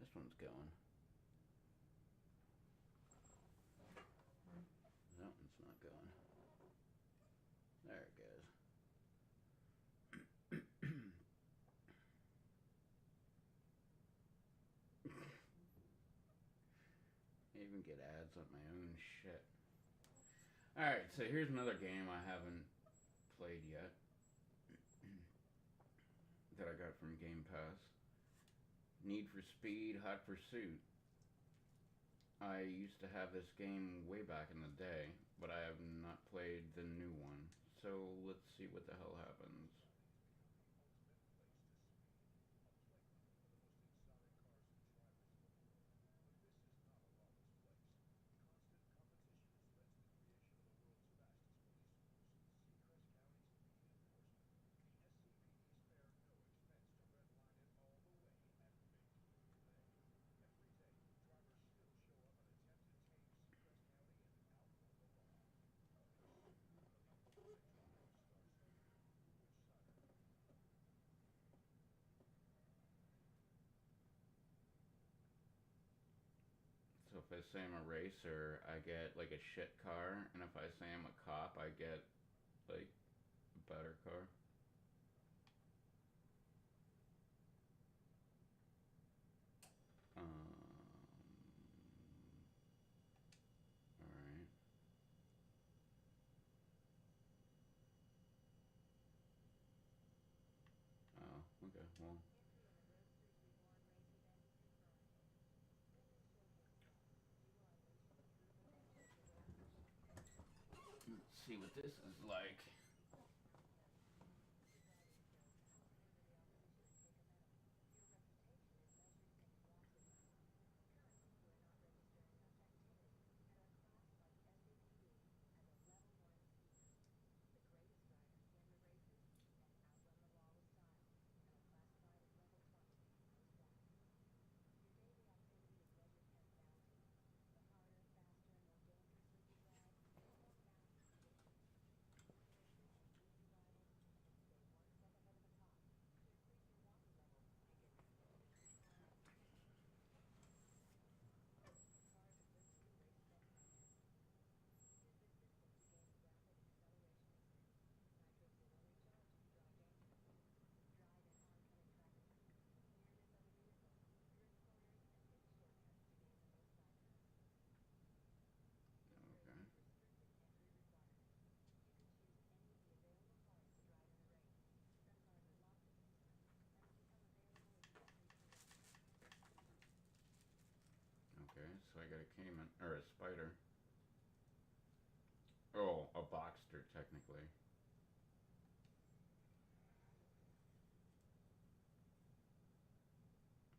this one's going. That one's not going. There it goes. I even get ads on my own shit. Alright, so here's another game I haven't played yet that I got from Game Pass. Need for Speed Hot Pursuit. I used to have this game way back in the day, but I have not played the new one. So let's see what the hell happens. So if I say I'm a racer, I get like a shit car, and if I say I'm a cop, I get like a better car. Alright. Oh, okay, well. Let's see what this is like. Okay. Okay, so I got a caiman, or a spider. Oh, a boxster, technically.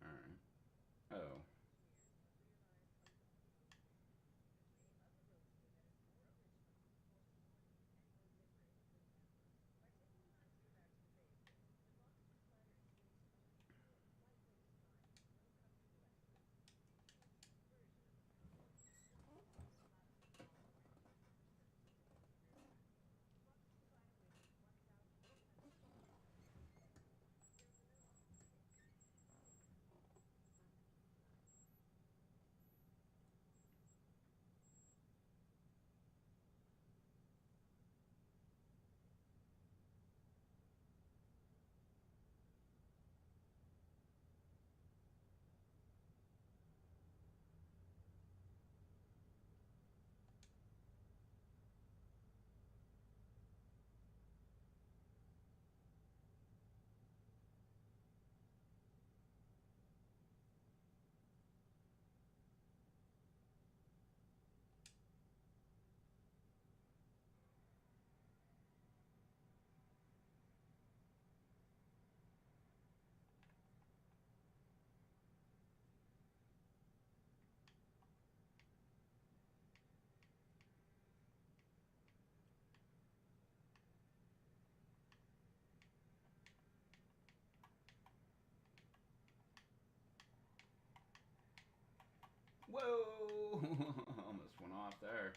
Alright. Oh. Whoa! Almost went off there.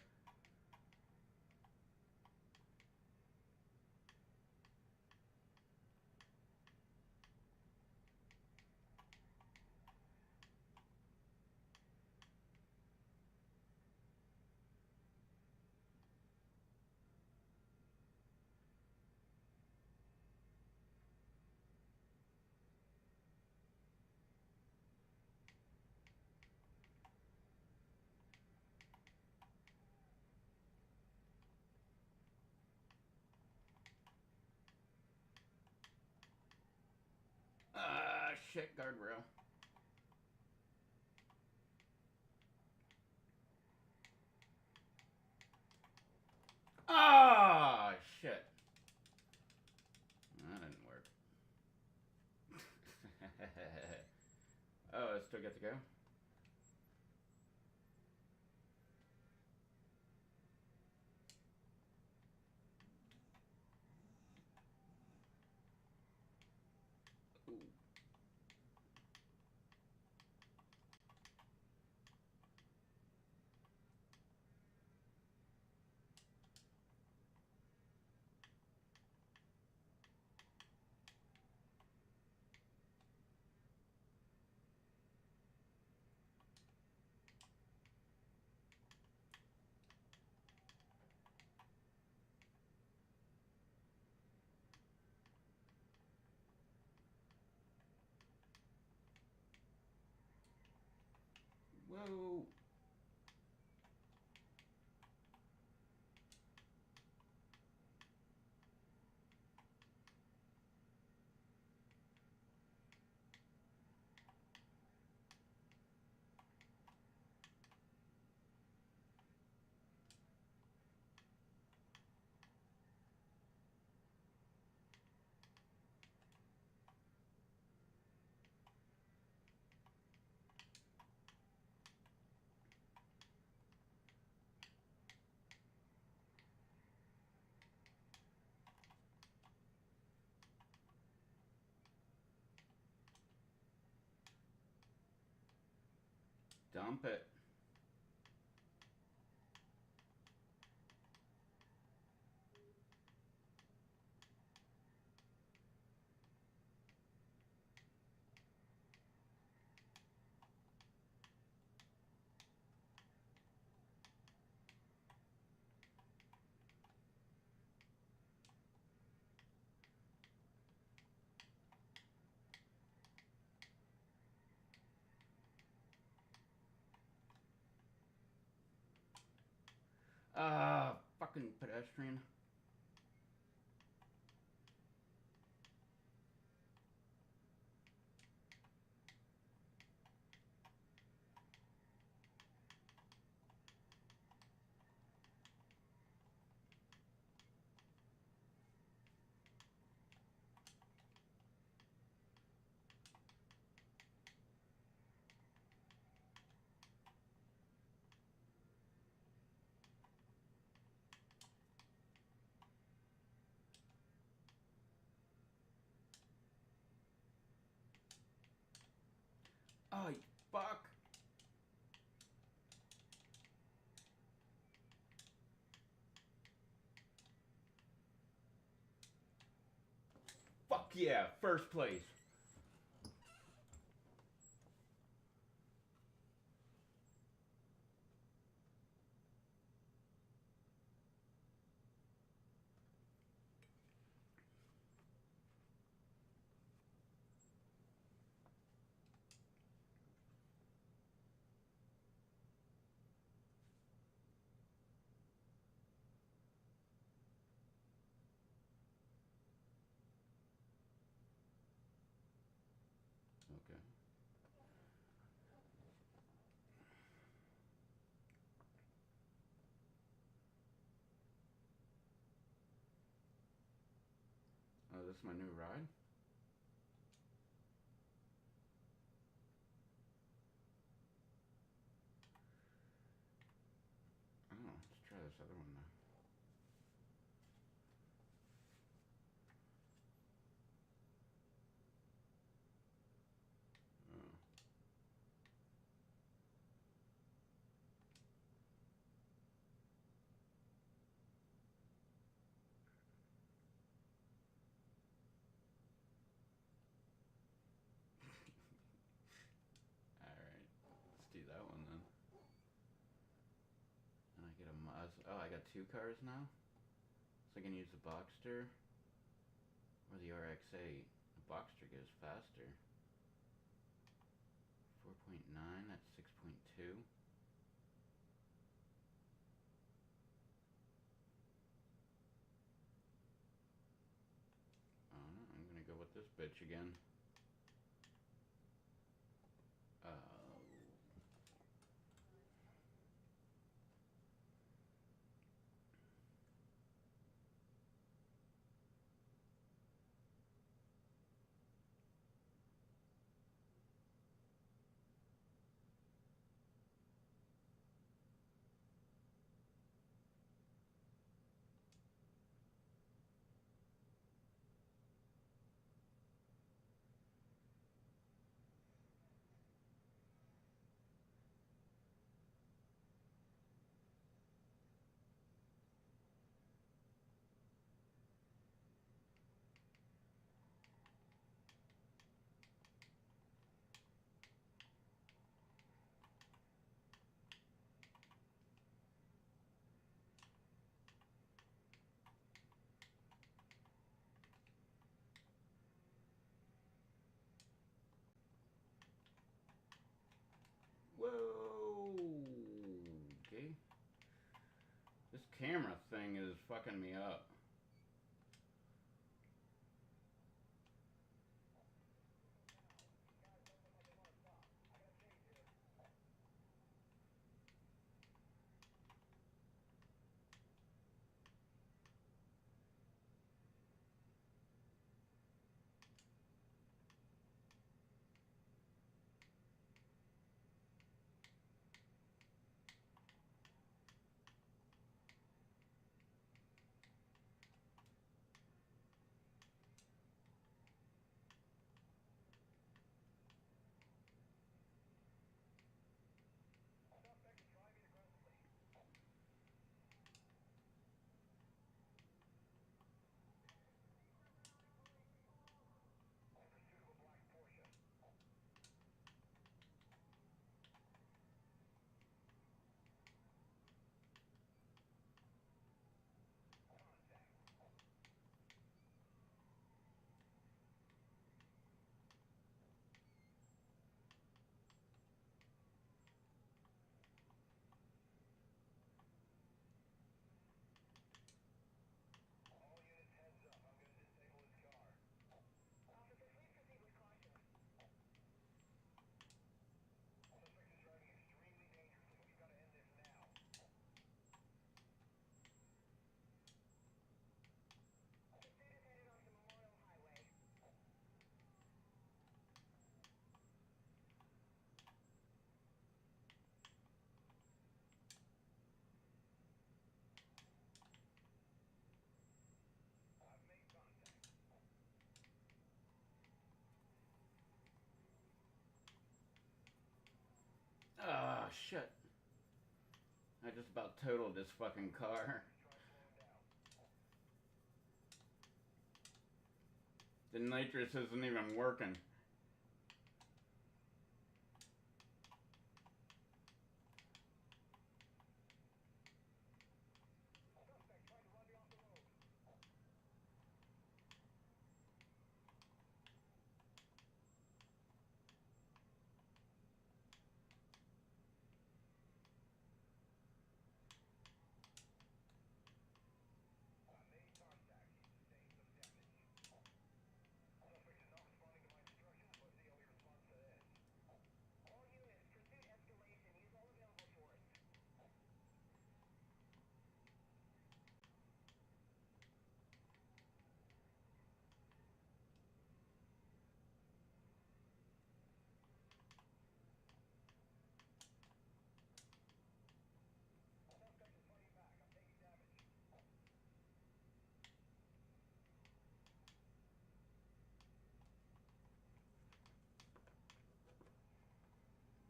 shit, guardrail. Ah, shit. That didn't work. Oh, I still get to go? Ooh. Whoa. Dump it. Ah, fucking pedestrian. Oh, fuck. Fuck yeah, first place. Okay. Oh, this is my new ride? Oh, let's try this other one now. Oh. Alright, let's do that one then. And I get a Mazda. Oh, I got two cars now? So I can use the Boxster or the RX-8. The Boxster goes faster. 4.9, that's 6.2. I'm gonna go with this bitch again. fucking me up. Ah, shit. I just about totaled this fucking car. The nitrous isn't even working.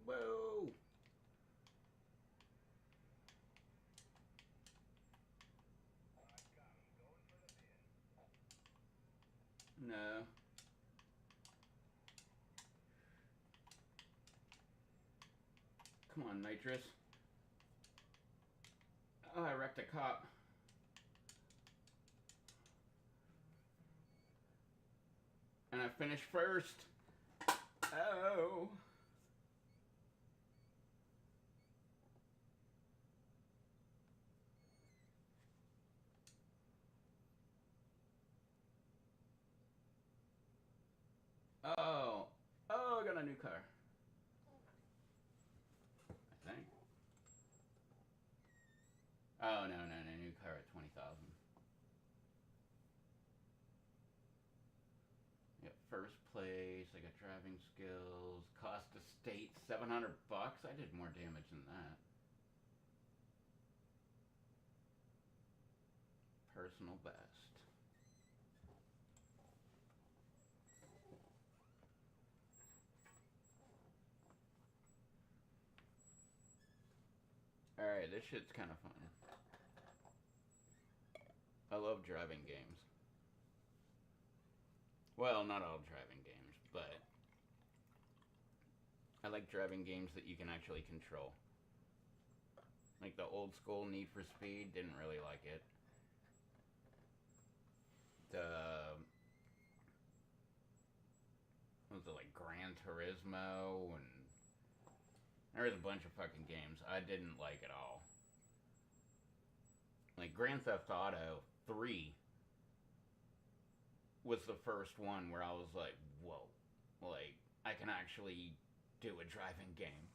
Whoa! No. Come on, nitrous. Oh, I wrecked a cop. And I finished first. Oh. Oh. Oh, I got a new car. I think. Oh, no, new car at 20,000. Yep, first place. I got driving skills. Cost of state $700. I did more damage than that. Personal best. Alright, this shit's kind of fun. I love driving games. Well, not all driving games, but I like driving games that you can actually control. Like the old school Need for Speed, didn't really like it. The what was it, like Gran Turismo, and there was a bunch of fucking games I didn't like at all. Like Grand Theft Auto 3 was the first one where I was like, whoa, like I can actually do a driving game.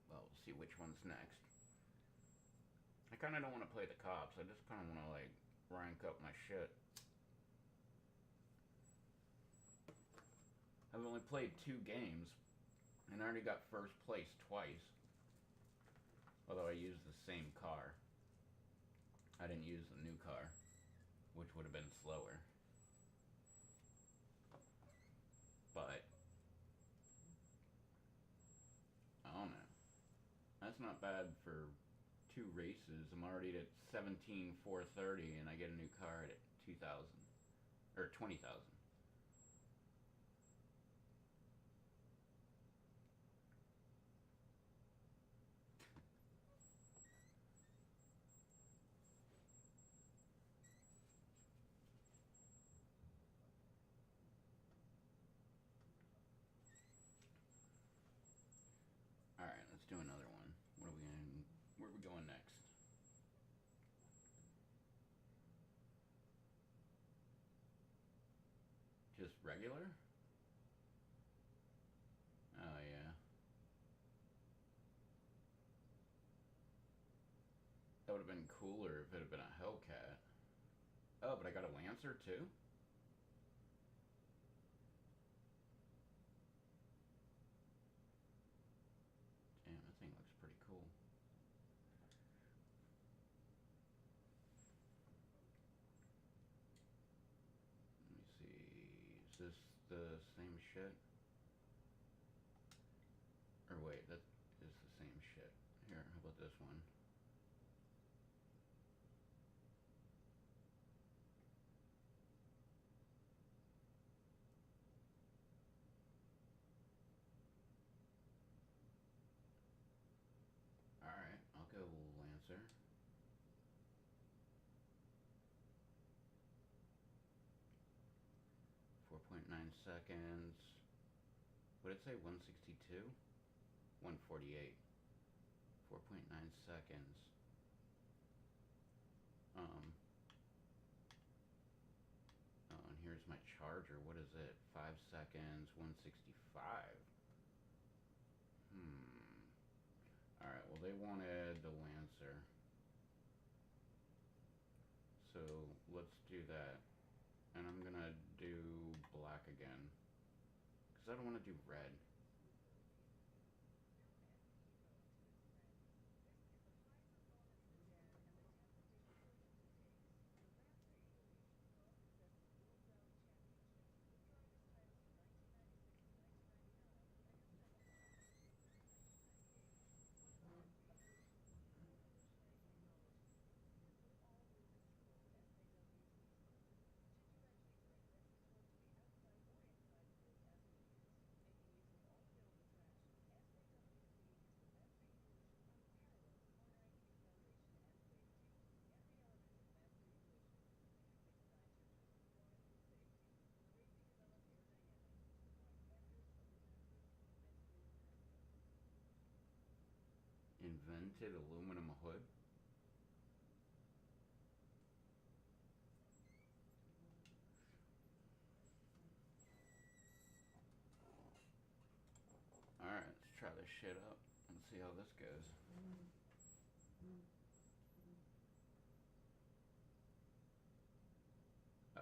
Well, we'll see which one's next. I kind of don't want to play the cops. I just kind of want to like rank up my shit. I've only played 2 games, and I already got first place twice. Although I used the same car. I didn't use the new car, which would have been slower. But I don't know. That's not bad for 2 races. I'm already at 17,430, and I get a new car at 2,000 or 20,000. All right, let's do another one. What are we going? Where are we going next? Just regular? Oh yeah, that would have been cooler if it had been a Hellcat. Oh, but I got a Lancer too. Damn, that thing looks pretty cool. Let me see. Is this the same shit? Or wait, that is the same shit. Here, how about this one? Alright, I'll go Lancer. 4.9 seconds. What did it say? 162? 148. 4.9 seconds. Oh, and here's my charger. What is it? 5 seconds, 165. Alright, well, they wanted the Lancer. So let's do that. And I'm gonna do black again. Because I don't want to do red. Invented aluminum hood. Alright, let's try this shit up and see how this goes. Oh.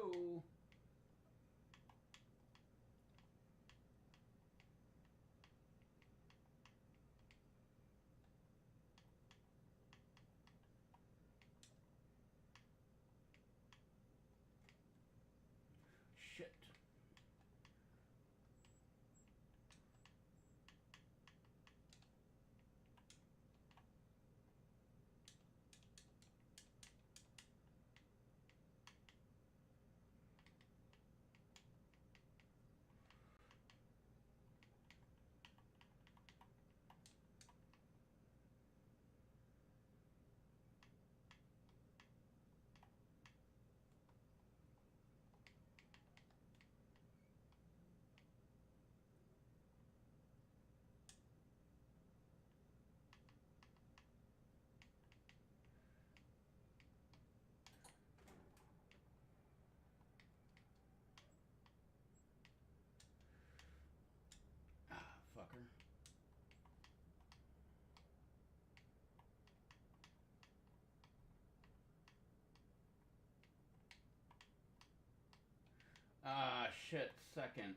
Hello? Shit. Ah, fucker. Ah, shit. Second.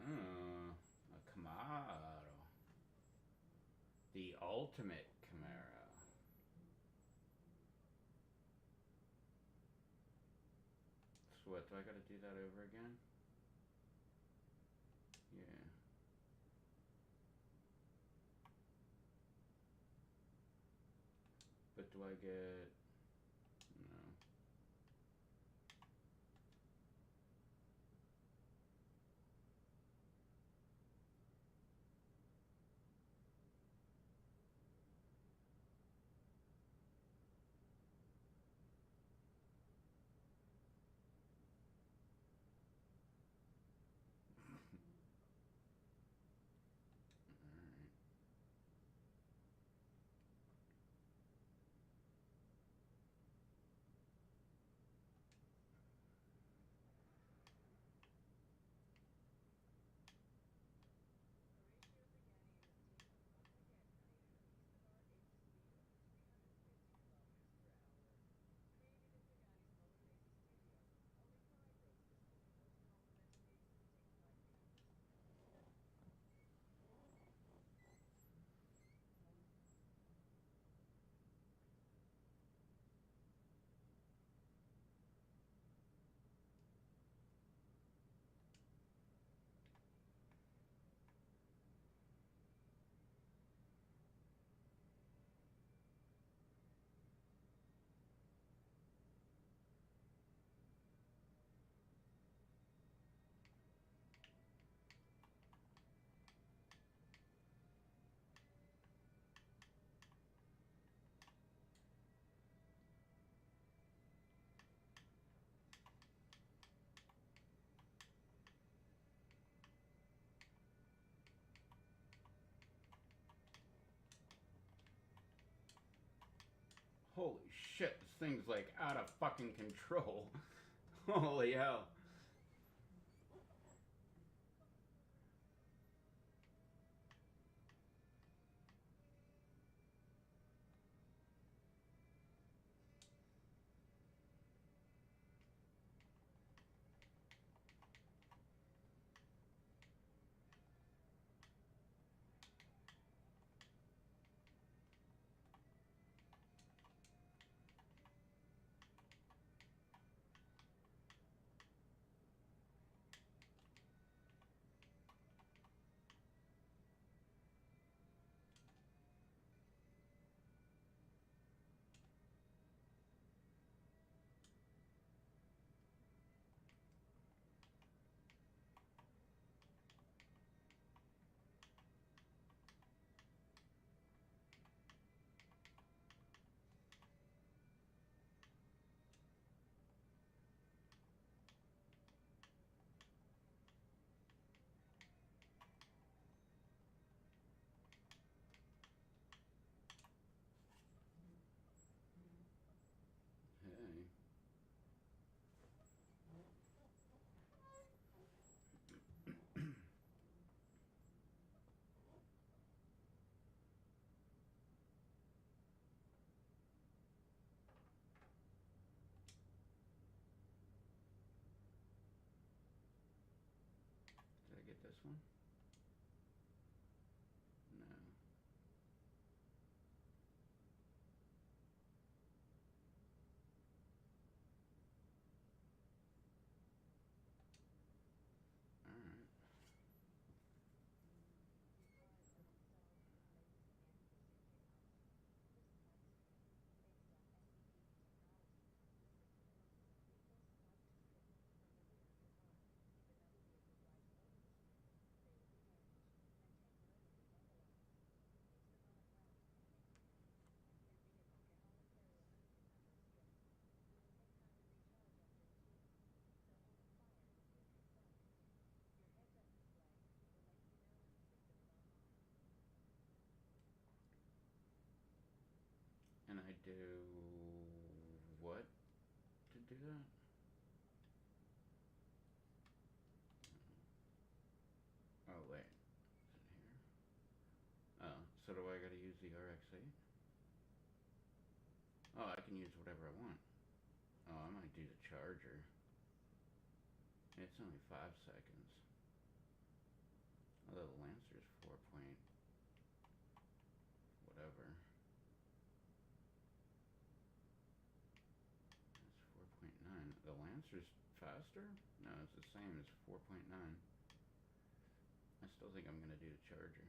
Oh, a Camaro. The ultimate Camaro. So what, do I gotta do that over again? Yeah. But do I get... No. Alright. Holy shit, this thing's like out of fucking control. Holy hell. this one? No. Alright. And I do what to do that? Oh wait, is it here? Oh, so do I gotta use the RX-8? Oh, I can use whatever I want. Oh, I might do the charger. It's only 5 seconds. Although the Lancer's 4 point whatever. It's 4.9. The Lancer's faster? No, it's the same as 4.9. I still think I'm gonna do the charger.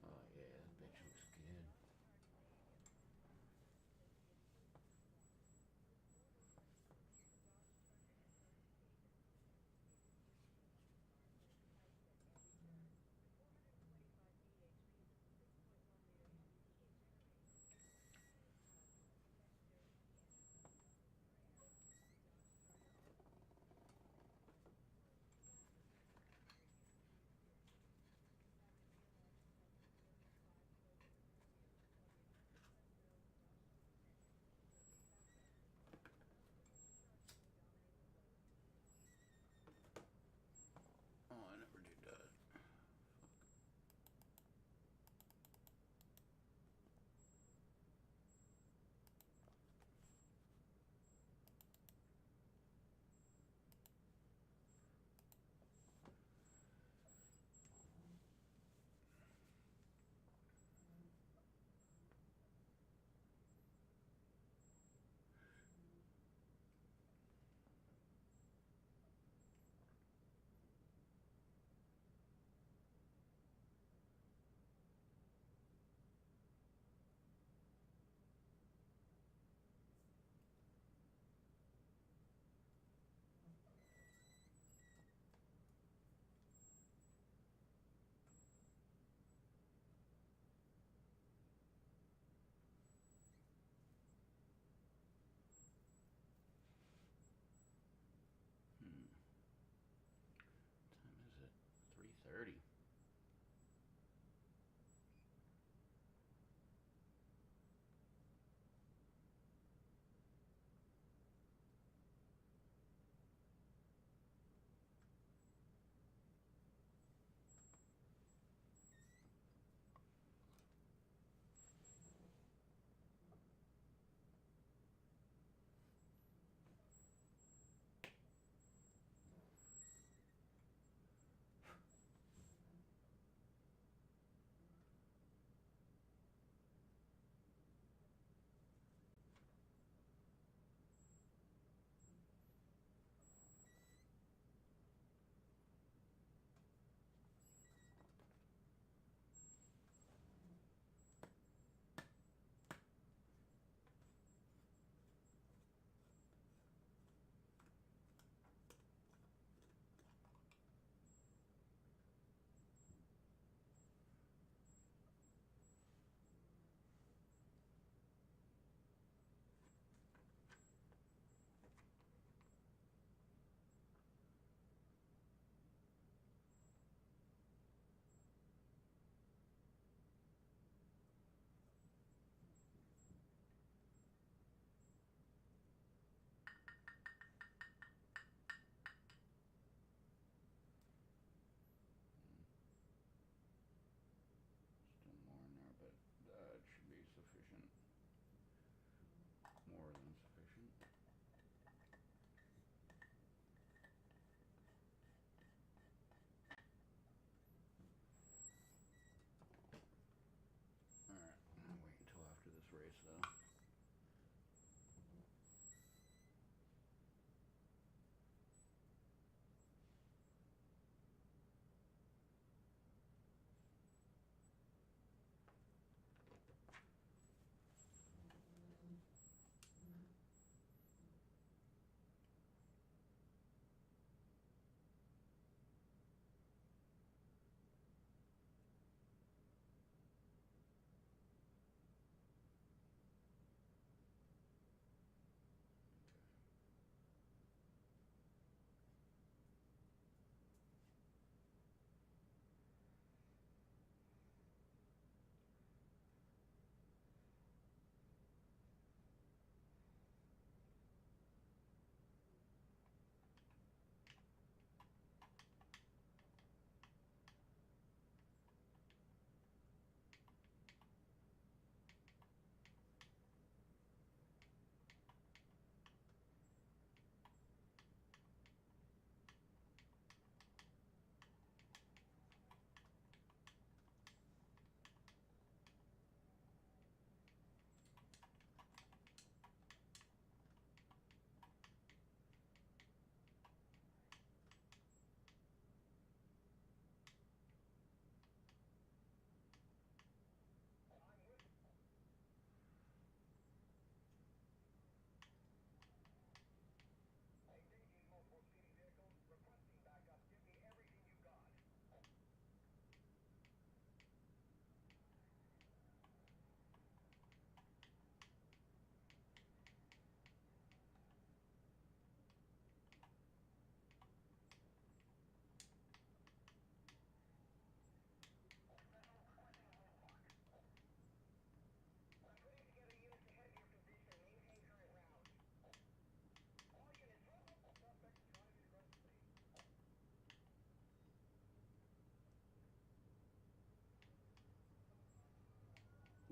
Oh yeah, that bitch looks good.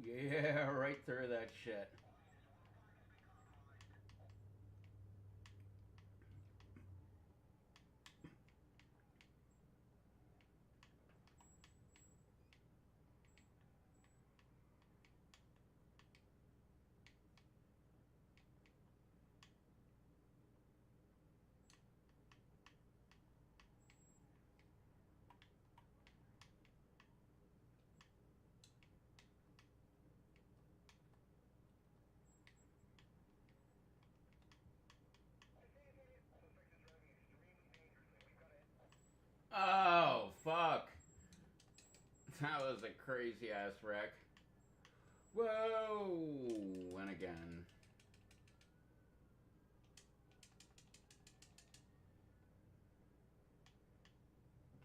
Yeah, right through that shit. Oh, fuck. That was a crazy ass wreck. Whoa! And again.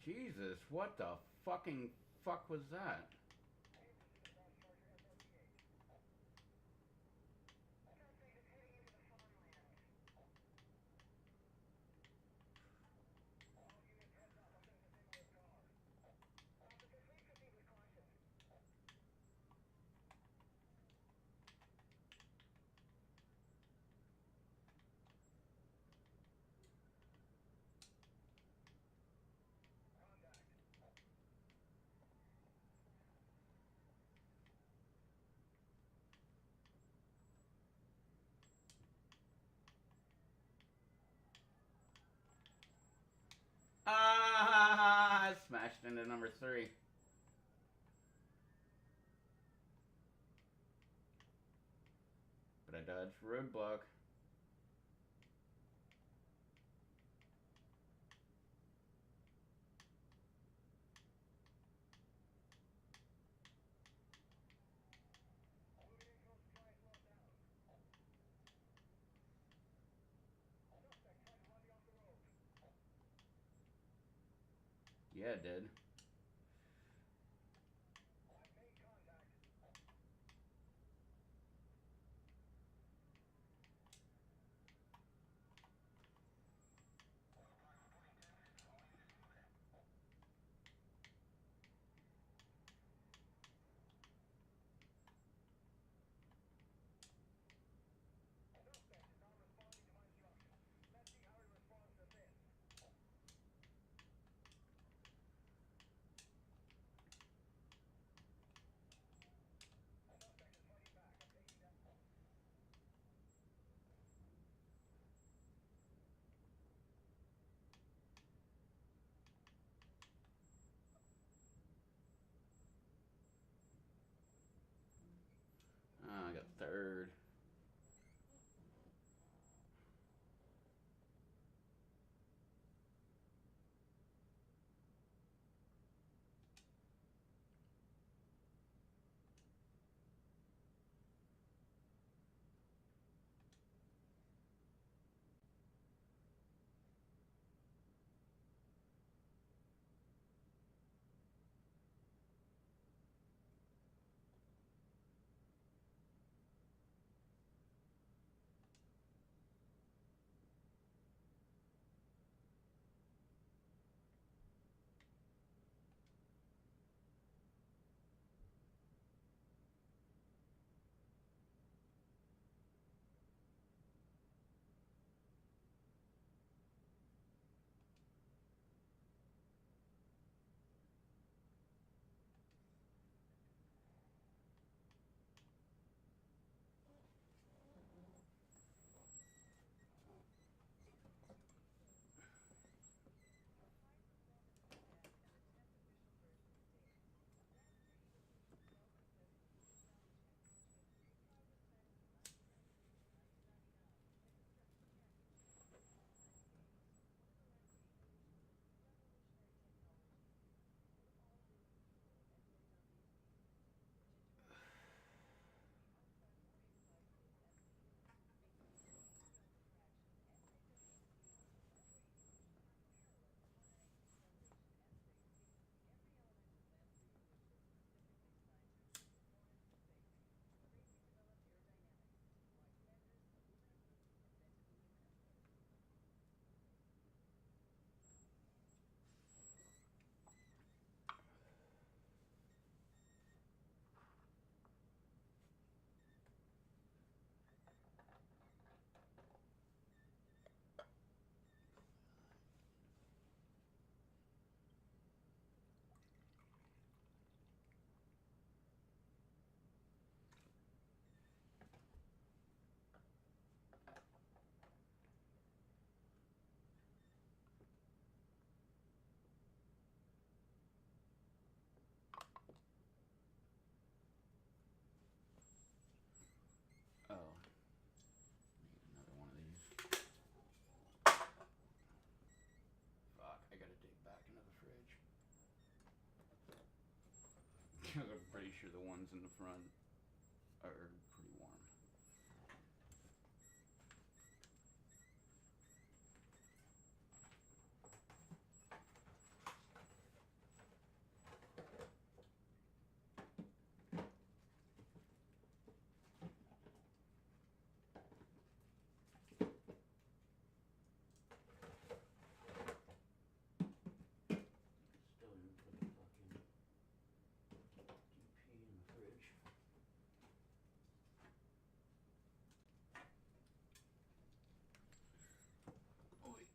Jesus, what the fucking fuck was that? Ah! I smashed into number 3. But I dodged roadblock. Yeah, it did. sure the ones in the front are pretty warm. Still didn't put the fucking DP in the fridge. Oy.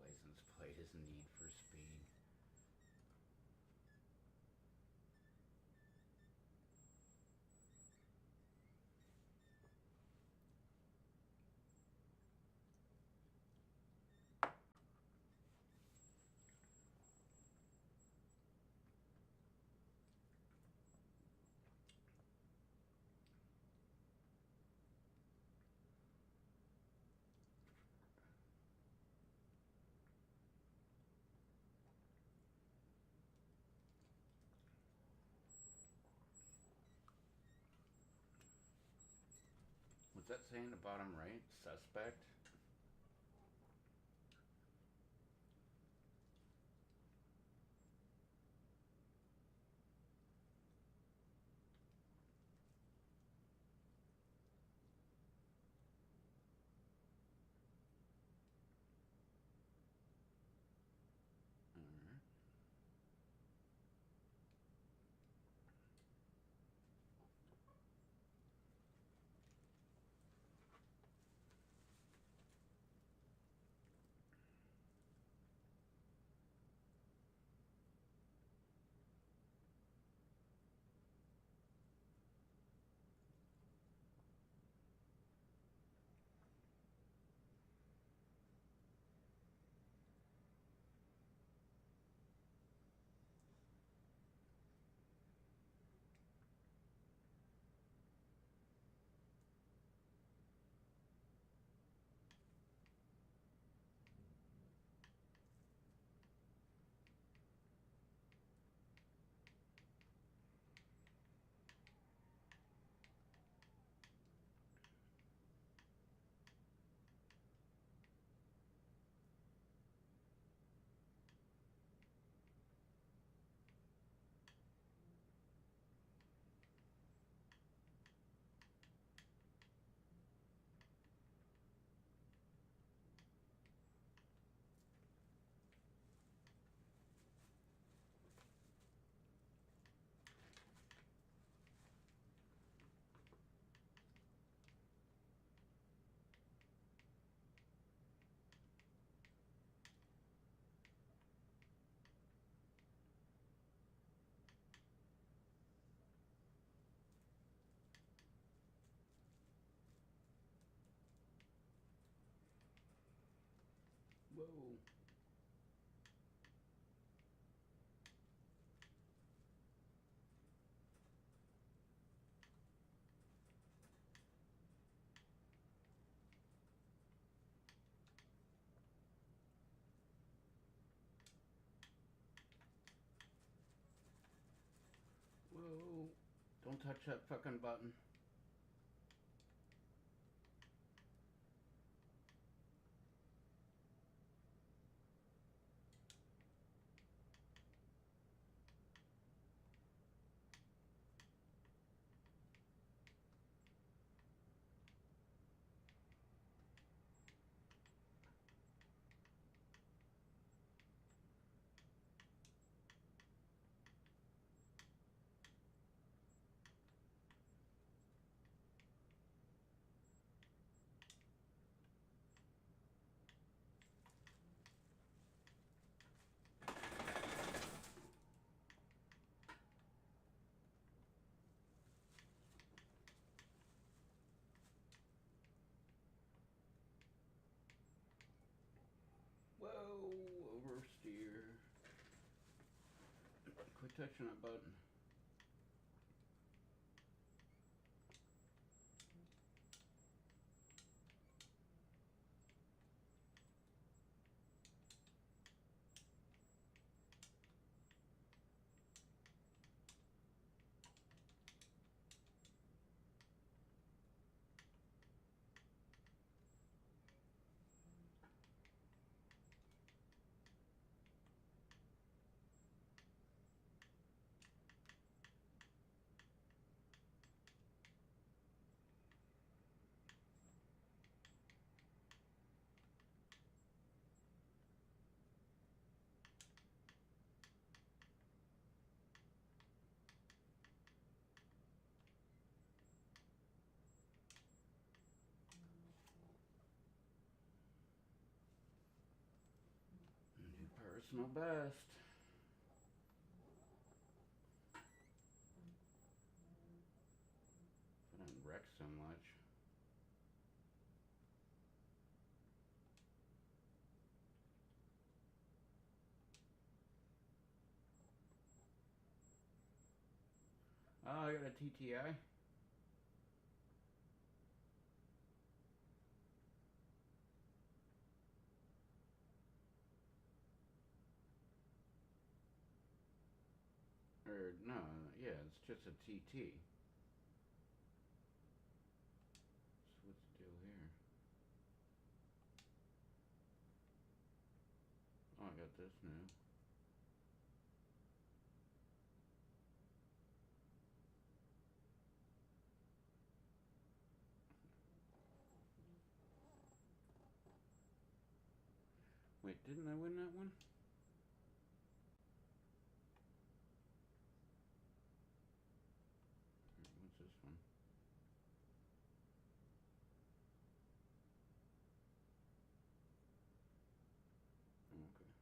License plate is Need for Speed. What's that say in the bottom right? Suspect? Alright. Whoa. Whoa. Don't touch that fucking button. Quit touching that button. Do personal best. If I don't wreck so much. Oh, I got a TTI. Or, no, yeah, it's just a TT. So what's the deal here? Oh, I got this new. Wait, didn't I win that one? What's this one? Oh, okay.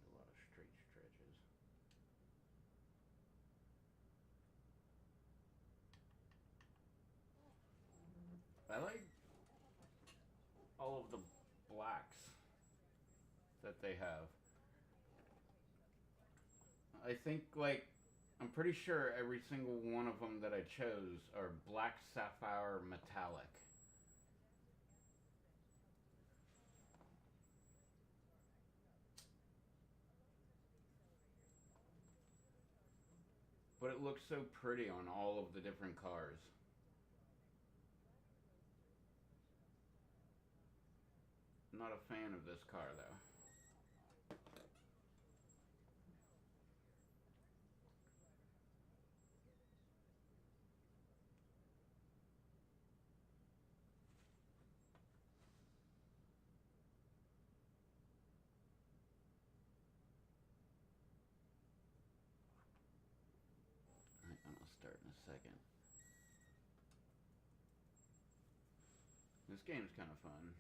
A lot of straight stretches. I like all of the blacks that they have. I think, like, I'm pretty sure every single one of them that I chose are black sapphire metallic. But it looks so pretty on all of the different cars. Not a fan of this car, though. Alright, and I'll start in a second. This game's kind of fun.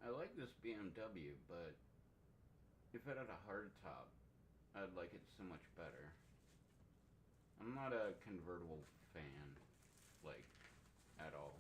I like this BMW, but if it had a hard top, I'd like it so much better. I'm not a convertible fan, like, at all.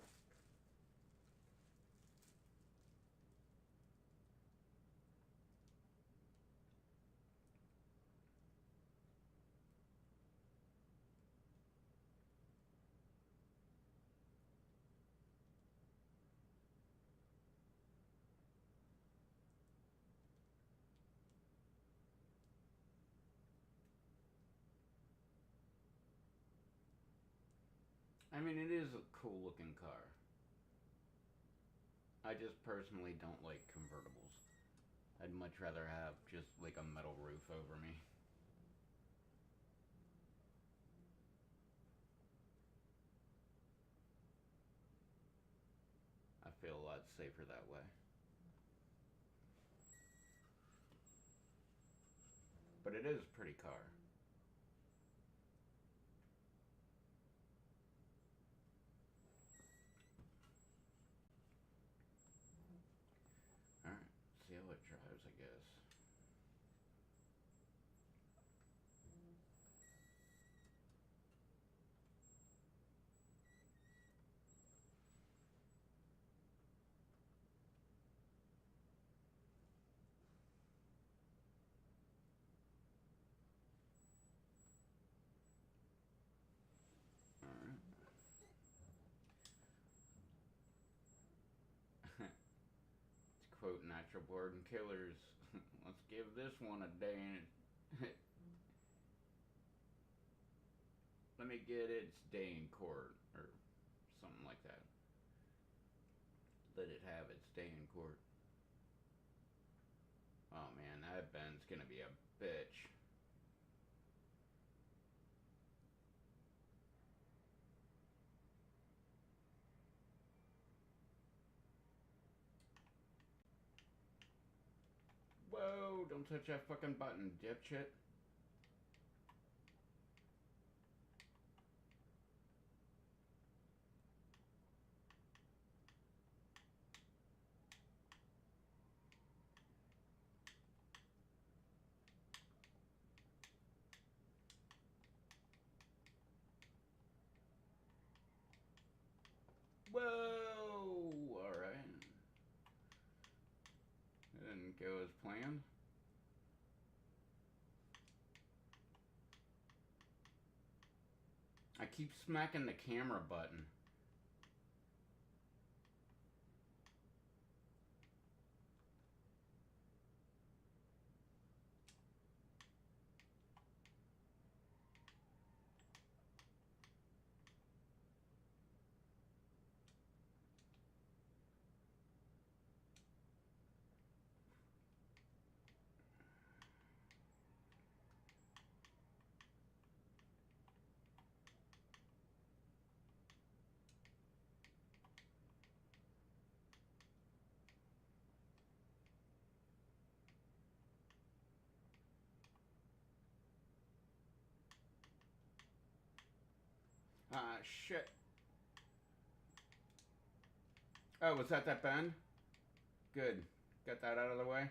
I mean, it is a cool looking car. I just personally don't like convertibles. I'd much rather have just like a metal roof over me. I feel a lot safer that way. But it is a pretty car. Alright, see how it drives, I guess. quote natural born killers. Let's give this one a day in let me get its day in court or something like that. Let it have its day in court. Oh man, that Ben's gonna be a bitch. Whoa, don't touch that fucking button, dipshit. Whoa! Alright. It didn't go as planned. I keep smacking the camera button. Ah, shit. Oh, was that bend? Good. Got that out of the way.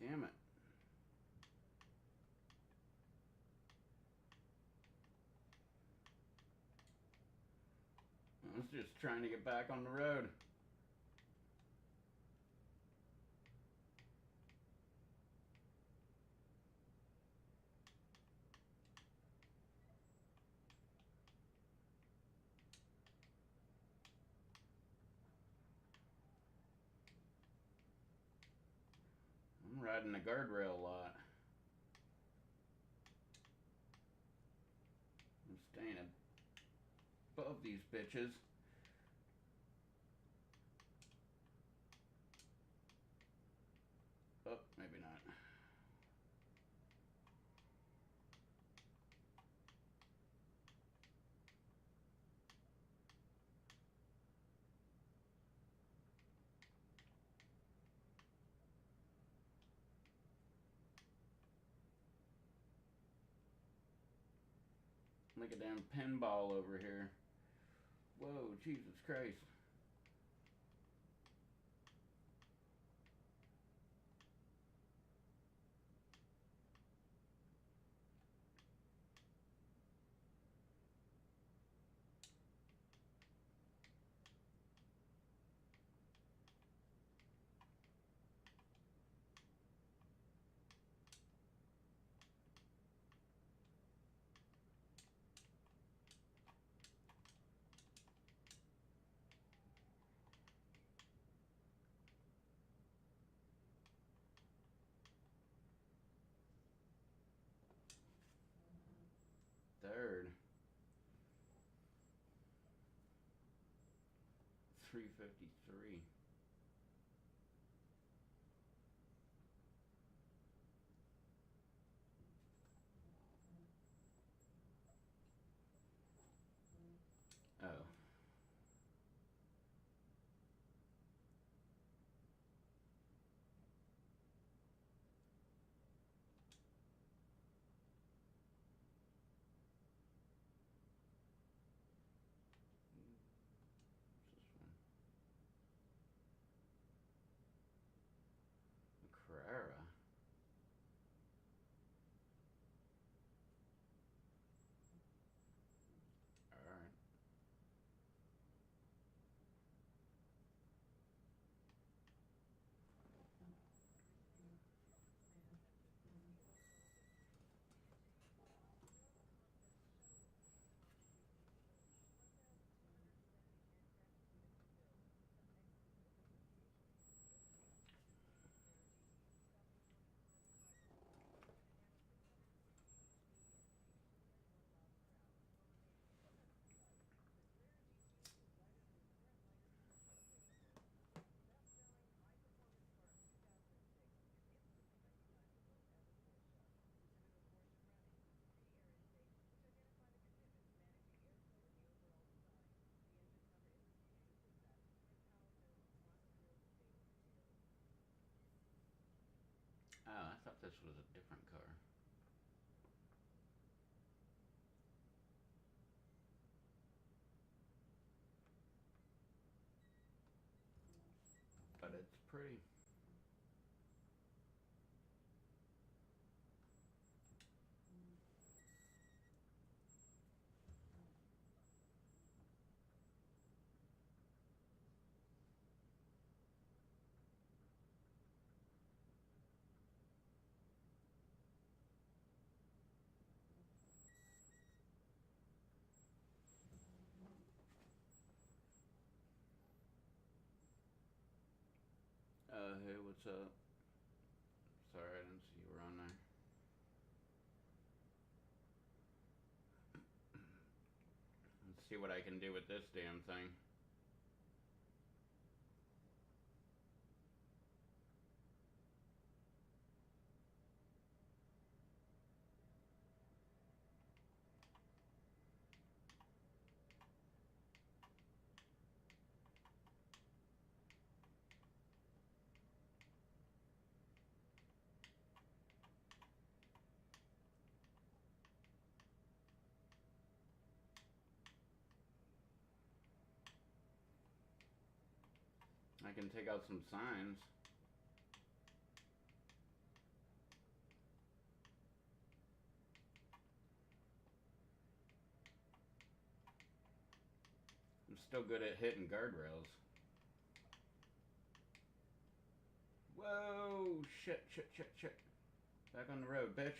Damn it. I was just trying to get back on the road. I'm riding the guardrail a lot. I'm staying above these bitches. Oh, maybe not. Like a damn pinball over here. Whoa, Jesus Christ. Third. 353. Oh. What's this one? thought this was a different car. But it's pretty. Hey, what's up? Sorry, I didn't see you were on there. Let's see what I can do with this damn thing. I can take out some signs. I'm still good at hitting guardrails. Whoa! Shit, shit, shit, shit. Back on the road, bitch.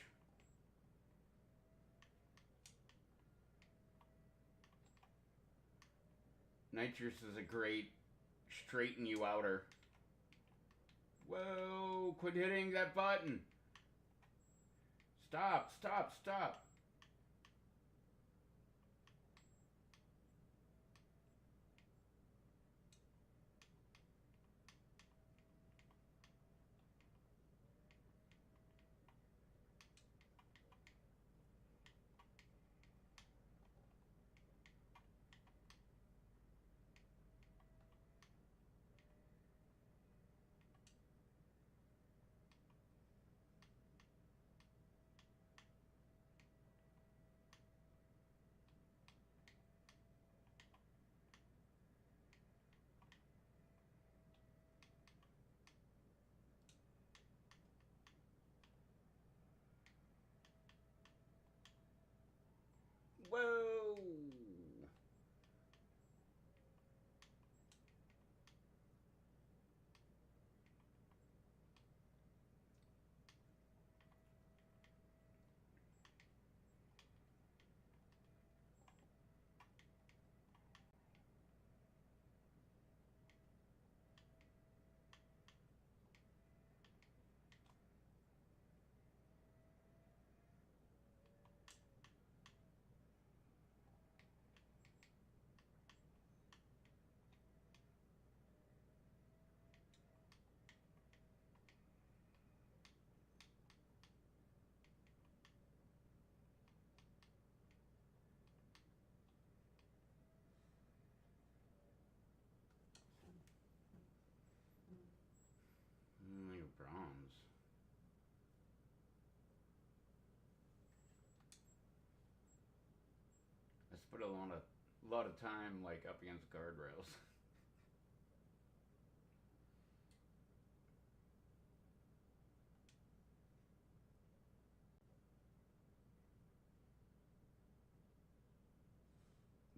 Nitrous is a great straighten you outer. Whoa! Quit hitting that button! Stop, stop, stop! Whoa! Your bronze. I spent a lot of time like up against guardrails.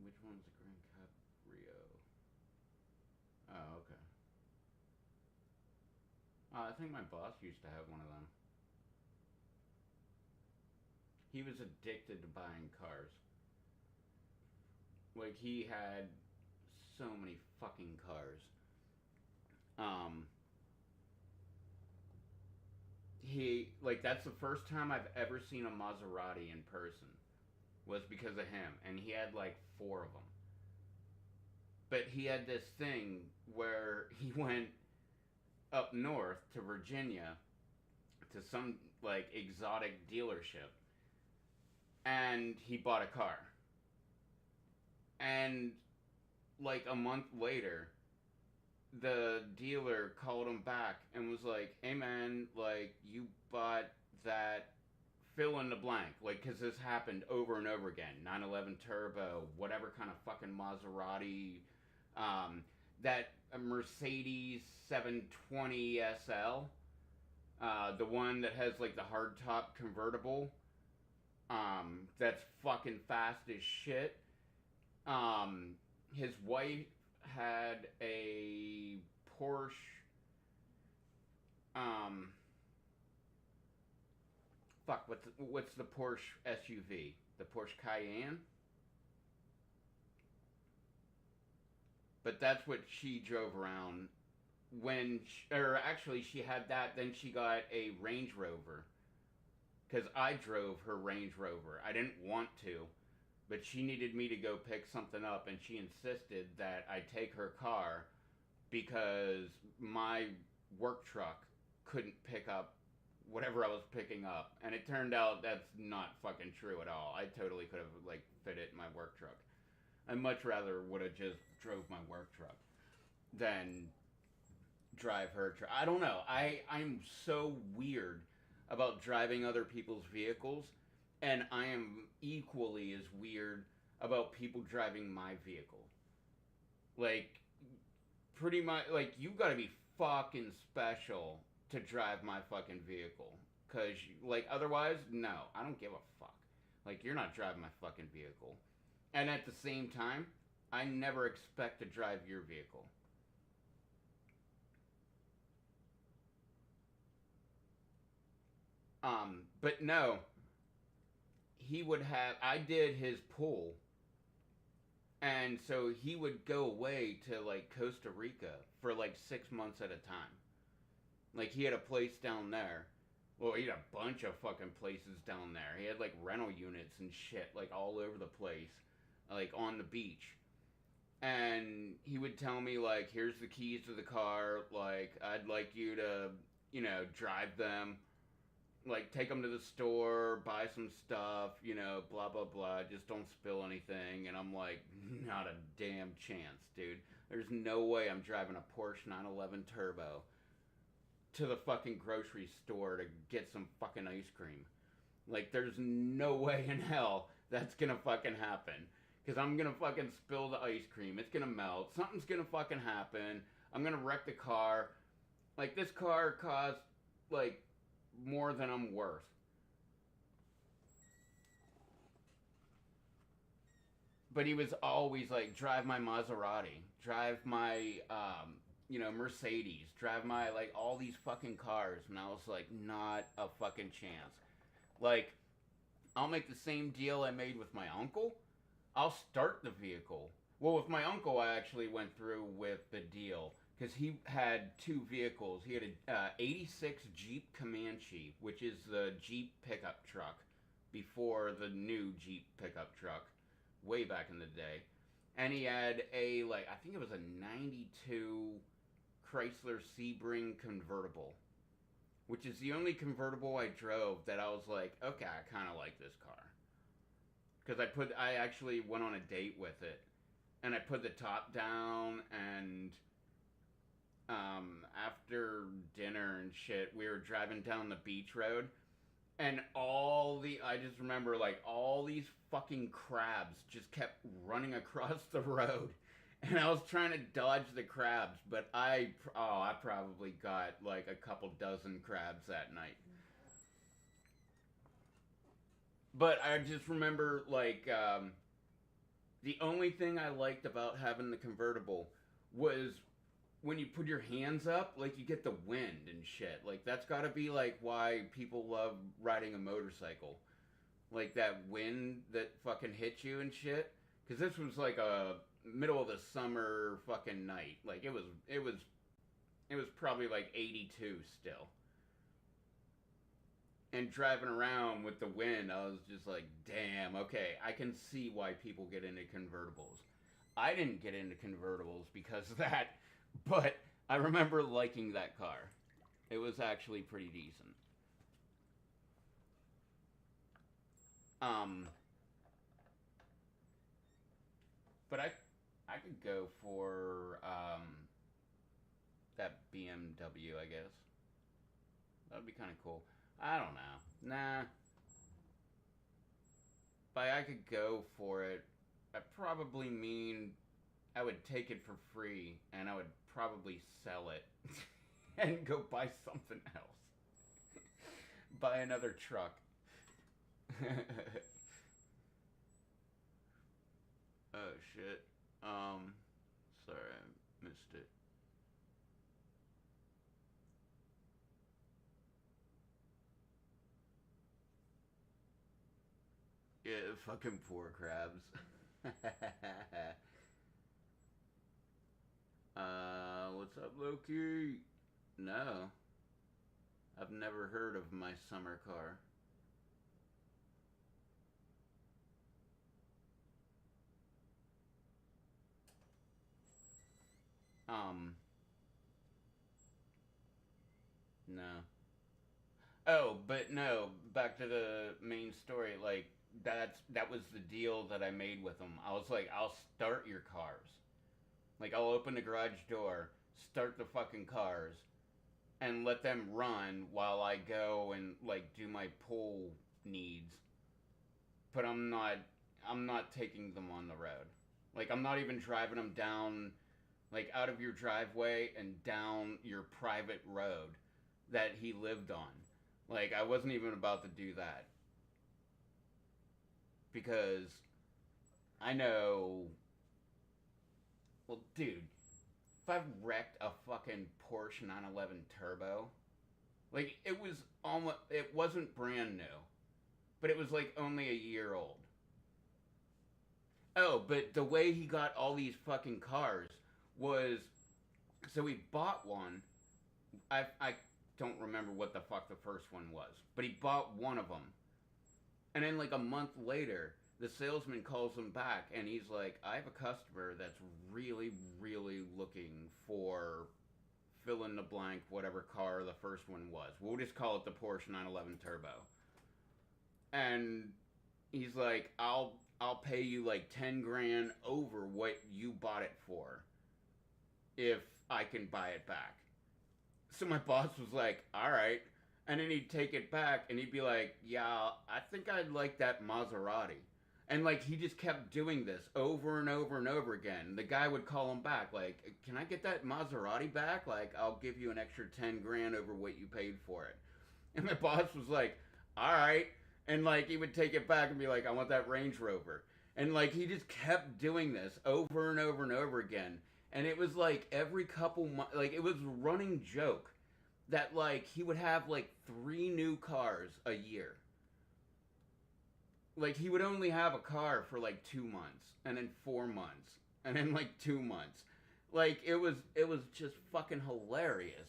Which one's the Grand Cup Rio? Oh, okay. I think my boss used to have one of them. He was addicted to buying cars. Like, he had so many fucking cars. That's the first time I've ever seen a Maserati in person, was because of him. And he had like 4 of them. But he had this thing where he went up north to Virginia to some like exotic dealership, and he bought a car. And like a month later, the dealer called him back and was like, "Hey man, like you bought that fill in the blank, like because this happened over and over again. 911 Turbo, whatever kind of fucking Maserati, um, that Mercedes 720 SL, the one that has like the hardtop convertible, that's fucking fast as shit. His wife had a Porsche, um, fuck, what's the Porsche SUV? The Porsche Cayenne? But that's what she drove around or actually she had that, then she got a Range Rover. Because I drove her Range Rover. I didn't want to, but she needed me to go pick something up, and she insisted that I take her car because my work truck couldn't pick up whatever I was picking up. And it turned out that's not fucking true at all. I totally could have like fit it in my work truck. I much rather would have just drove my work truck than drive her truck. I don't know. I'm so weird about driving other people's vehicles, and I am equally as weird about people driving my vehicle. Like, pretty much, like, you gotta be fucking special to drive my fucking vehicle. Cause, like, otherwise, no, I don't give a fuck. Like, you're not driving my fucking vehicle. And at the same time, I never expect to drive your vehicle. But no, he would have, I did his pool, and so he would go away to like Costa Rica for like 6 months at a time. Like he had a place down there. Well, he had a bunch of fucking places down there. He had like rental units and shit like all over the place, like on the beach. And he would tell me like, "Here's the keys to the car. Like I'd like you to, drive them. Like take them to the store, buy some stuff, blah blah blah. Just don't spill anything." And I'm like, "Not a damn chance, dude. There's no way I'm driving a Porsche 911 Turbo to the fucking grocery store to get some fucking ice cream. Like there's no way in hell that's gonna fucking happen. Because I'm gonna fucking spill the ice cream. It's gonna melt. Something's gonna fucking happen. I'm gonna wreck the car. Like this car cost like more than I'm worth." But he was always like, "Drive my Maserati, drive my Mercedes, drive my like all these fucking cars." And I was like, not a fucking chance. Like, I'll make the same deal I made with my uncle. I'll start the vehicle. Well, with my uncle, I actually went through with the deal because he had two vehicles. He had a '86 Jeep Comanche, which is the Jeep pickup truck before the new Jeep pickup truck, way back in the day. And he had a like I think it was a '92 Chrysler Sebring convertible, which is the only convertible I drove that I was like, okay, I kind of like this car. Because I actually went on a date with it, and I put the top down, and after dinner and shit, we were driving down the beach road, and I just remember like all these fucking crabs just kept running across the road, and I was trying to dodge the crabs, but I probably got like a couple dozen crabs that night. But I just remember like the only thing I liked about having the convertible was when you put your hands up, like you get the wind and shit. Like that's got to be like why people love riding a motorcycle. Like that wind that fucking hits you and shit. Because this was like a middle of the summer fucking night. Like it was probably like 82 still. And driving around with the wind, I was just like, damn, okay, I can see why people get into convertibles. I didn't get into convertibles because of that, but I remember liking that car. It was actually pretty decent. Um, but I could go for that BMW, I guess. That would be kind of cool. I don't know. Nah. If I could go for it, that probably mean I would take it for free and I would probably sell it and go buy something else. Buy another truck. Oh shit. Sorry, I missed it. Yeah, fucking poor crabs. What's up, Loki? No, I've never heard of my summer car. Um, no. Oh, but no, back to the main story. Like, that was the deal that I made with them. I was like, I'll start your cars. Like, I'll open the garage door, start the fucking cars, and let them run while I go and like do my pool needs. But I'm not taking them on the road. Like, I'm not even driving them down like out of your driveway and down your private road that he lived on. Like, I wasn't even about to do that because I know, well, dude, if I've wrecked a fucking Porsche 911 Turbo, like, it wasn't brand new, but it was like only a year old. Oh, but the way he got all these fucking cars was, so he bought one. I don't remember what the fuck the first one was, but he bought one of them, and then like a month later, the salesman calls him back, and he's like, "I have a customer that's really, really looking for fill in the blank, whatever car the first one was. We'll just call it the Porsche 911 Turbo." And he's like, I'll pay you like 10 grand over what you bought it for if I can buy it back. So my boss was like, all right. And then he'd take it back and he'd be like, yeah, I think I'd like that Maserati. And like, he just kept doing this over and over and over again. The guy would call him back, like, can I get that Maserati back? Like, I'll give you an extra 10 grand over what you paid for it. And my boss was like, all right. And like, he would take it back and be like, I want that Range Rover. And like, he just kept doing this over and over and over again. And it was like every couple months, like, it was a running joke that like he would have like 3 new cars a year. Like, he would only have a car for like 2 months, and then 4 months, and then like 2 months. Like, it was just fucking hilarious.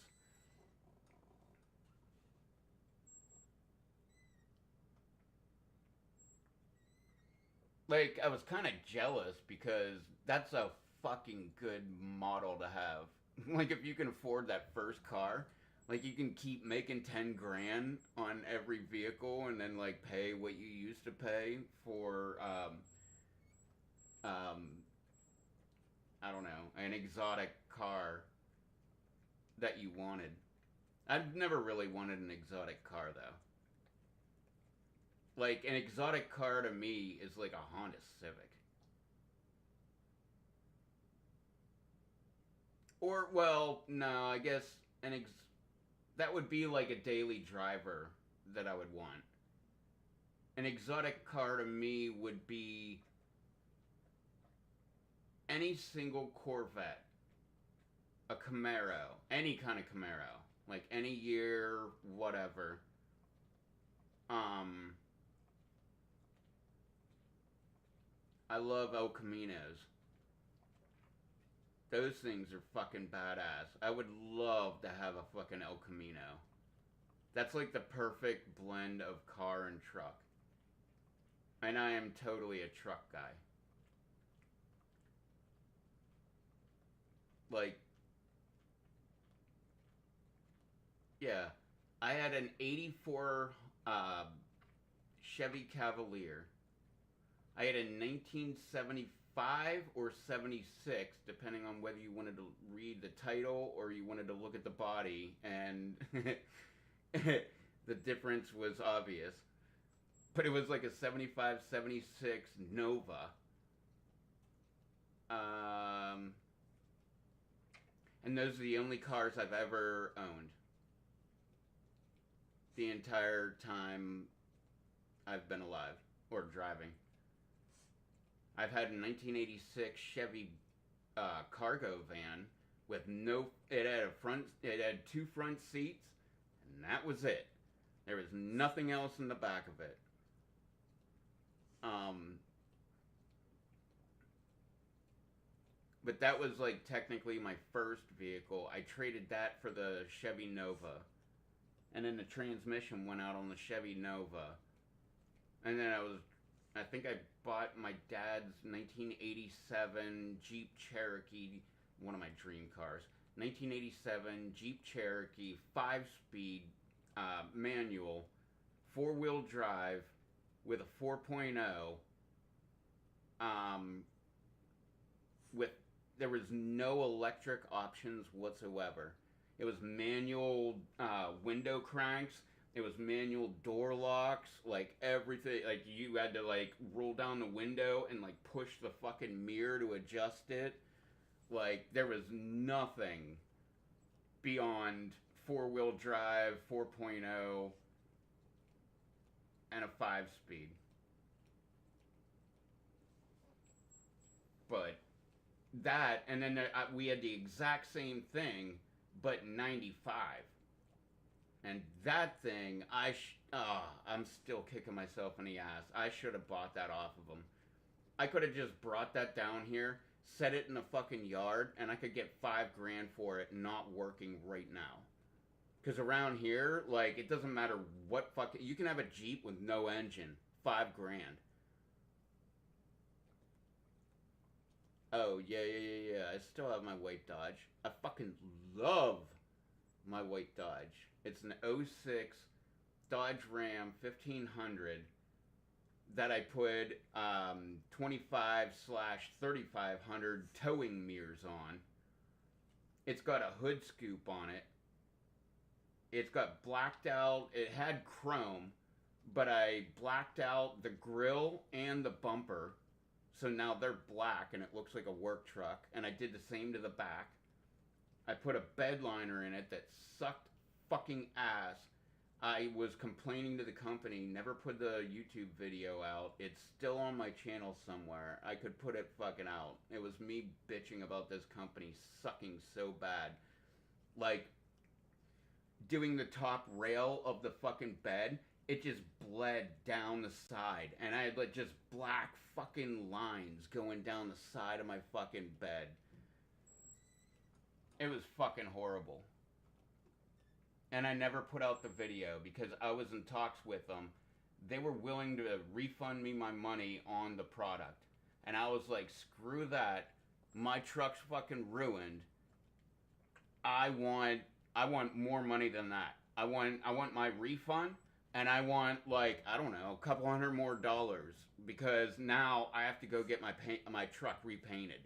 Like, I was kind of jealous because that's a fucking good model to have. Like, if you can afford that first car, like, you can keep making 10 grand on every vehicle and then like pay what you used to pay for um I don't know, an exotic car that you wanted. I've never really wanted an exotic car though. Like, an exotic car to me is like a Honda Civic. Or, well, no, I guess that would be like a daily driver that I would want. An exotic car to me would be any single Corvette, a Camaro, any kind of Camaro, like any year, whatever. Um, I love El Caminos. Those things are fucking badass. I would love to have a fucking El Camino. That's like the perfect blend of car and truck. And I am totally a truck guy. Like, yeah. I had an 84 uh, Chevy Cavalier. I had a 1975 75 or 76, depending on whether you wanted to read the title or you wanted to look at the body, and the difference was obvious. But it was like a 75, 76 Nova. And those are the only cars I've ever owned. The entire time I've been alive or driving. I've had a 1986 Chevy cargo van with it had 2 front seats, and that was it. There was nothing else in the back of it. But that was like technically my first vehicle. I traded that for the Chevy Nova. And then the transmission went out on the Chevy Nova. And then I think I bought my dad's 1987 Jeep Cherokee, one of my dream cars. 1987 Jeep Cherokee 5-speed manual, 4-wheel drive with a 4.0. There was no electric options whatsoever. It was manual window cranks. It was manual door locks. Like everything. Like you had to like roll down the window and like push the fucking mirror to adjust it. Like there was nothing beyond 4-wheel drive, 4.0, and a 5-speed. But that, and then we had the exact same thing, but 95. And that thing, I'm still kicking myself in the ass. I should have bought that off of them. I could have just brought that down here, set it in the fucking yard, and I could get $5 grand for it not working right now. Because around here, like, it doesn't matter what fucking, you can have a Jeep with no engine, $5 grand. Oh, yeah. I still have my white Dodge. I fucking love my white Dodge. It's an 06 Dodge Ram 1500 that I put 25/3500 towing mirrors on. It's got a hood scoop on it. It's got blacked out. It had chrome, but I blacked out the grill and the bumper. So now they're black and it looks like a work truck. And I did the same to the back. I put a bed liner in it that sucked fucking ass. I was complaining to the company, never put the YouTube video out. It's still on my channel somewhere. I could put it fucking out. It was me bitching about this company sucking so bad. Like, doing the top rail of the fucking bed, it just bled down the side. And I had like just black fucking lines going down the side of my fucking bed. It was fucking horrible. And I never put out the video because I was in talks with them. They were willing to refund me my money on the product. And I was like, screw that. My truck's fucking ruined. I want more money than that. I want my refund, and I want, like, I don't know, a couple $100 more, because now I have to go get my truck repainted.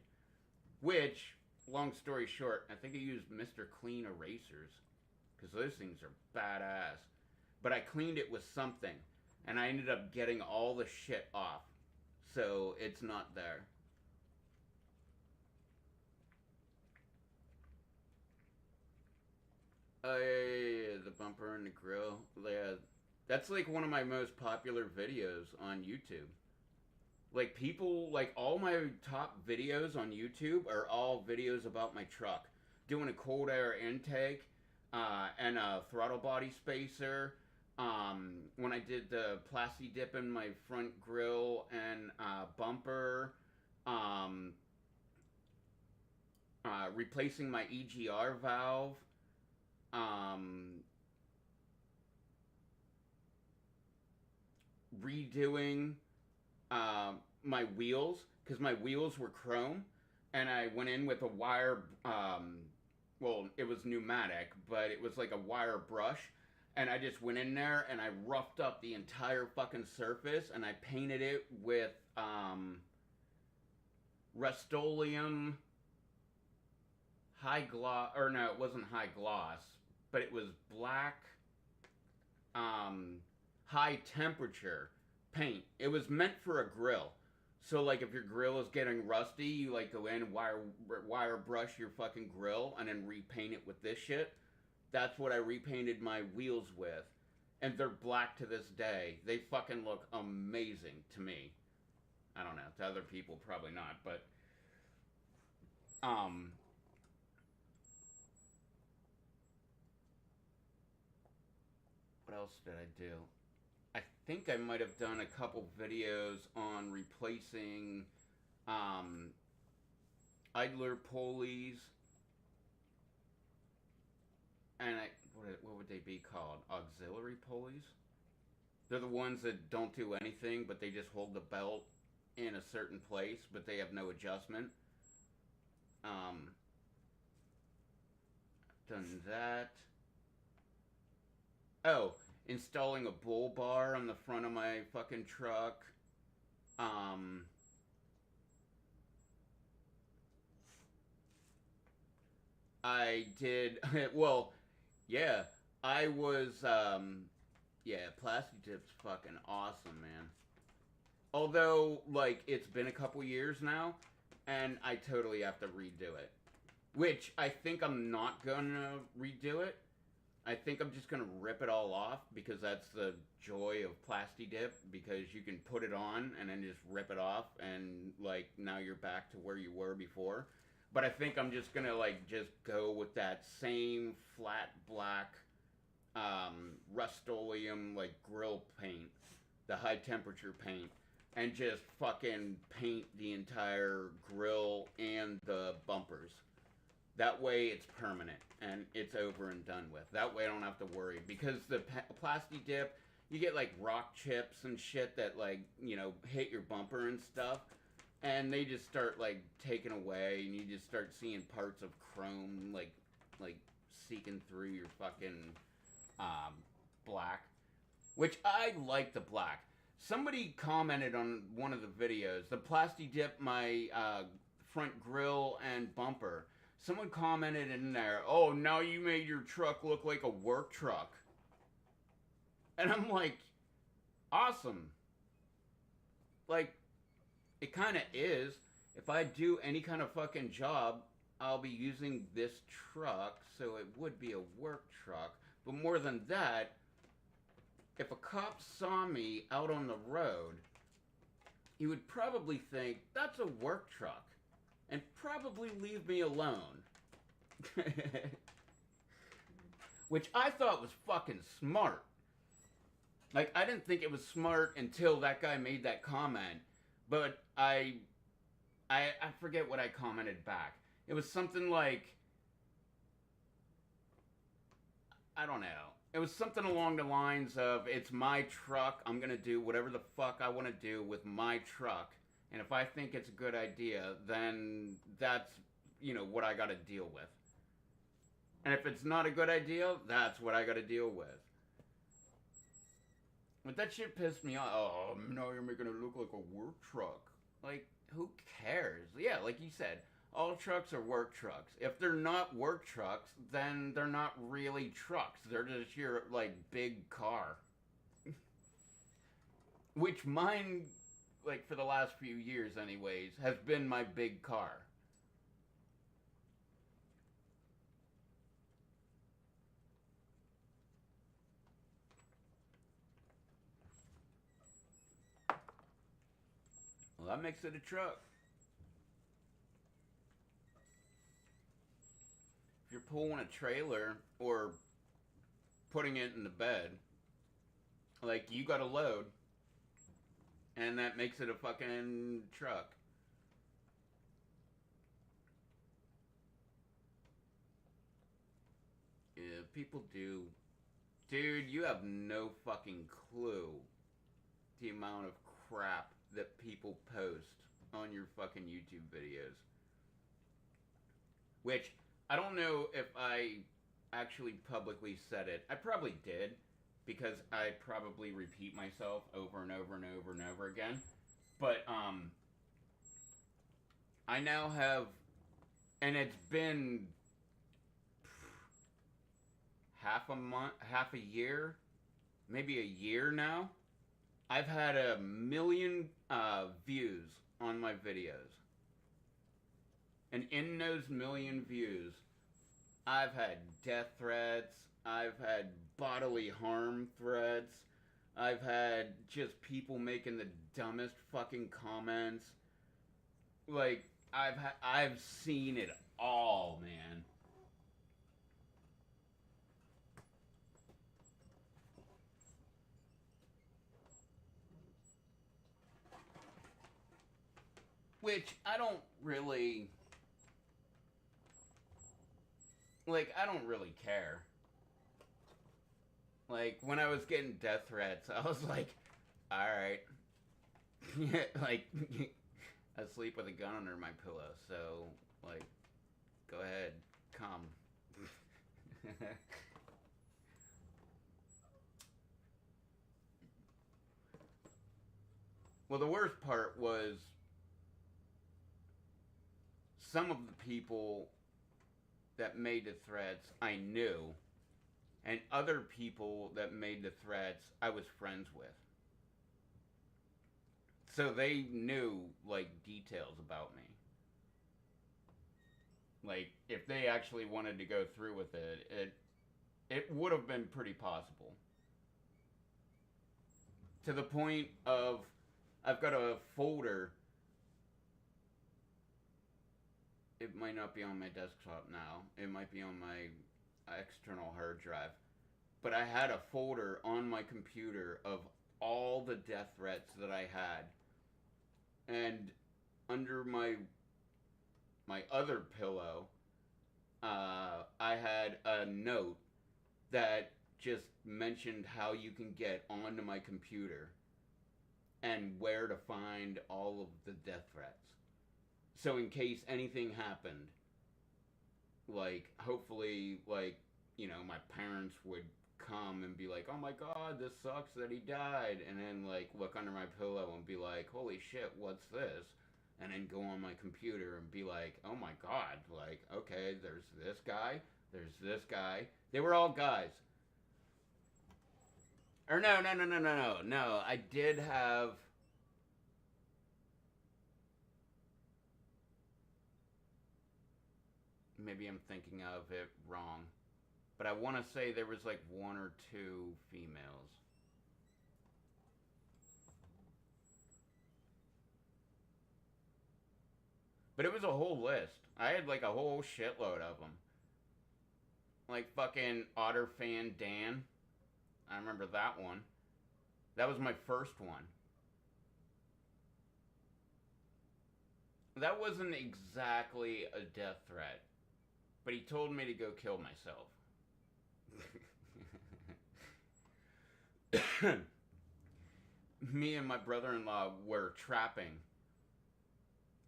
Which, long story short, I think I used Mr. Clean erasers, because those things are badass. But I cleaned it with something, and I ended up getting all the shit off. So it's not there. Oh, yeah, the bumper and the grill. Yeah, that's like one of my most popular videos on YouTube. Like people, like all my top videos on YouTube are all videos about my truck. Doing a cold air intake, and a throttle body spacer. When I did the plasti dip in my front grill and bumper. Replacing my EGR valve. Redoing my wheels, because my wheels were chrome, and I went in with a wire, well, it was pneumatic, but it was like a wire brush, and I just went in there and I roughed up the entire fucking surface, and I painted it with Rust-Oleum high gloss, or no, it wasn't high gloss, but it was black, high temperature paint. It was meant for a grill. So like if your grill is getting rusty, you like go in and wire brush your fucking grill and then repaint it with this shit. That's what I repainted my wheels with. And they're black to this day. They fucking look amazing to me. I don't know, to other people probably not, but what else did I do? I think I might have done a couple videos on replacing idler pulleys, and what would they be called? Auxiliary pulleys? They're the ones that don't do anything, but they just hold the belt in a certain place, but they have no adjustment. Done that. Oh, installing a bull bar on the front of my fucking truck. I did, well, yeah, I was, yeah, Plasti Dip's fucking awesome, man. Although, like, it's been a couple years now, and I totally have to redo it. Which, I think I'm not gonna redo it. I think I'm just gonna rip it all off, because that's the joy of Plasti Dip, because you can put it on, and then just rip it off, and, like, now you're back to where you were before. But I think I'm just gonna, like, just go with that same flat black, Rust-Oleum, like, grill paint, the high temperature paint, and just fucking paint the entire grill and the bumpers. That way it's permanent, and it's over and done with. That way I don't have to worry, because the Plasti Dip, you get, like, rock chips and shit that, like, you know, hit your bumper and stuff, and they just start, like, taking away, and you just start seeing parts of chrome, like seeking through your fucking, black. Which, I like the black. Somebody commented on one of the videos, the Plasti Dip my, front grill and bumper. Someone commented in there, oh, now you made your truck look like a work truck. And I'm like, awesome. Like, it kind of is. If I do any kind of fucking job, I'll be using this truck, so it would be a work truck. But more than that, if a cop saw me out on the road, he would probably think, that's a work truck, and probably leave me alone. Which I thought was fucking smart. Like, I didn't think it was smart until that guy made that comment. But I forget what I commented back. It was something like, I don't know. It was something along the lines of, it's my truck, I'm gonna do whatever the fuck I want to do with my truck. And if I think it's a good idea, then that's, you know, what I gotta deal with. And if it's not a good idea, that's what I gotta deal with. But that shit pissed me off. Oh, no, you're making it look like a work truck. Like, who cares? Yeah, like you said, all trucks are work trucks. If they're not work trucks, then they're not really trucks. They're just your, like, big car. Which mine, like, for the last few years anyways, has been my big car. Well, that makes it a truck. If you're pulling a trailer or putting it in the bed, like, you got a load, and that makes it a fucking truck. Yeah, people do. Dude, you have no fucking clue the amount of crap that people post on your fucking YouTube videos. Which, I don't know if I actually publicly said it. I probably did, because I probably repeat myself over and over and over and over again. But, I now have, and it's been half a month, half a year, maybe a year now. I've had 1 million views on my videos. And in those 1 million views, I've had death threats, I've had bodily harm threats, I've had just people making the dumbest fucking comments. Like, I've seen it all, man. Which I don't really I don't really care. Like, when I was getting death threats, I was like, alright. Like, I sleep with a gun under my pillow, so, like, go ahead, come. Well, the worst part was some of the people that made the threats I knew, and other people that made the threats I was friends with. So they knew, like, details about me. Like, if they actually wanted to go through with it would have been pretty possible. To the point of, I've got a folder. It might not be on my desktop now. It might be on my external hard drive. But I had a folder on my computer of all the death threats that I had. And under my other pillow, I had a note that just mentioned how you can get onto my computer and where to find all of the death threats. So in case anything happened, like, hopefully, like, you know, my parents would come and be like, oh my god, this sucks that he died, and then, like, look under my pillow and be like, holy shit, what's this? And then go on my computer and be like, oh my god, like, okay, there's this guy, there's this guy. They were all guys. Or no, I did have... Maybe I'm thinking of it wrong. But I want to say there was like 1 or 2 females. But it was a whole list. I had like a whole shitload of them. Like fucking Otter Fan Dan. I remember that one. That was my first one. That wasn't exactly a death threat. But he told me to go kill myself. Me and my brother-in-law were trapping,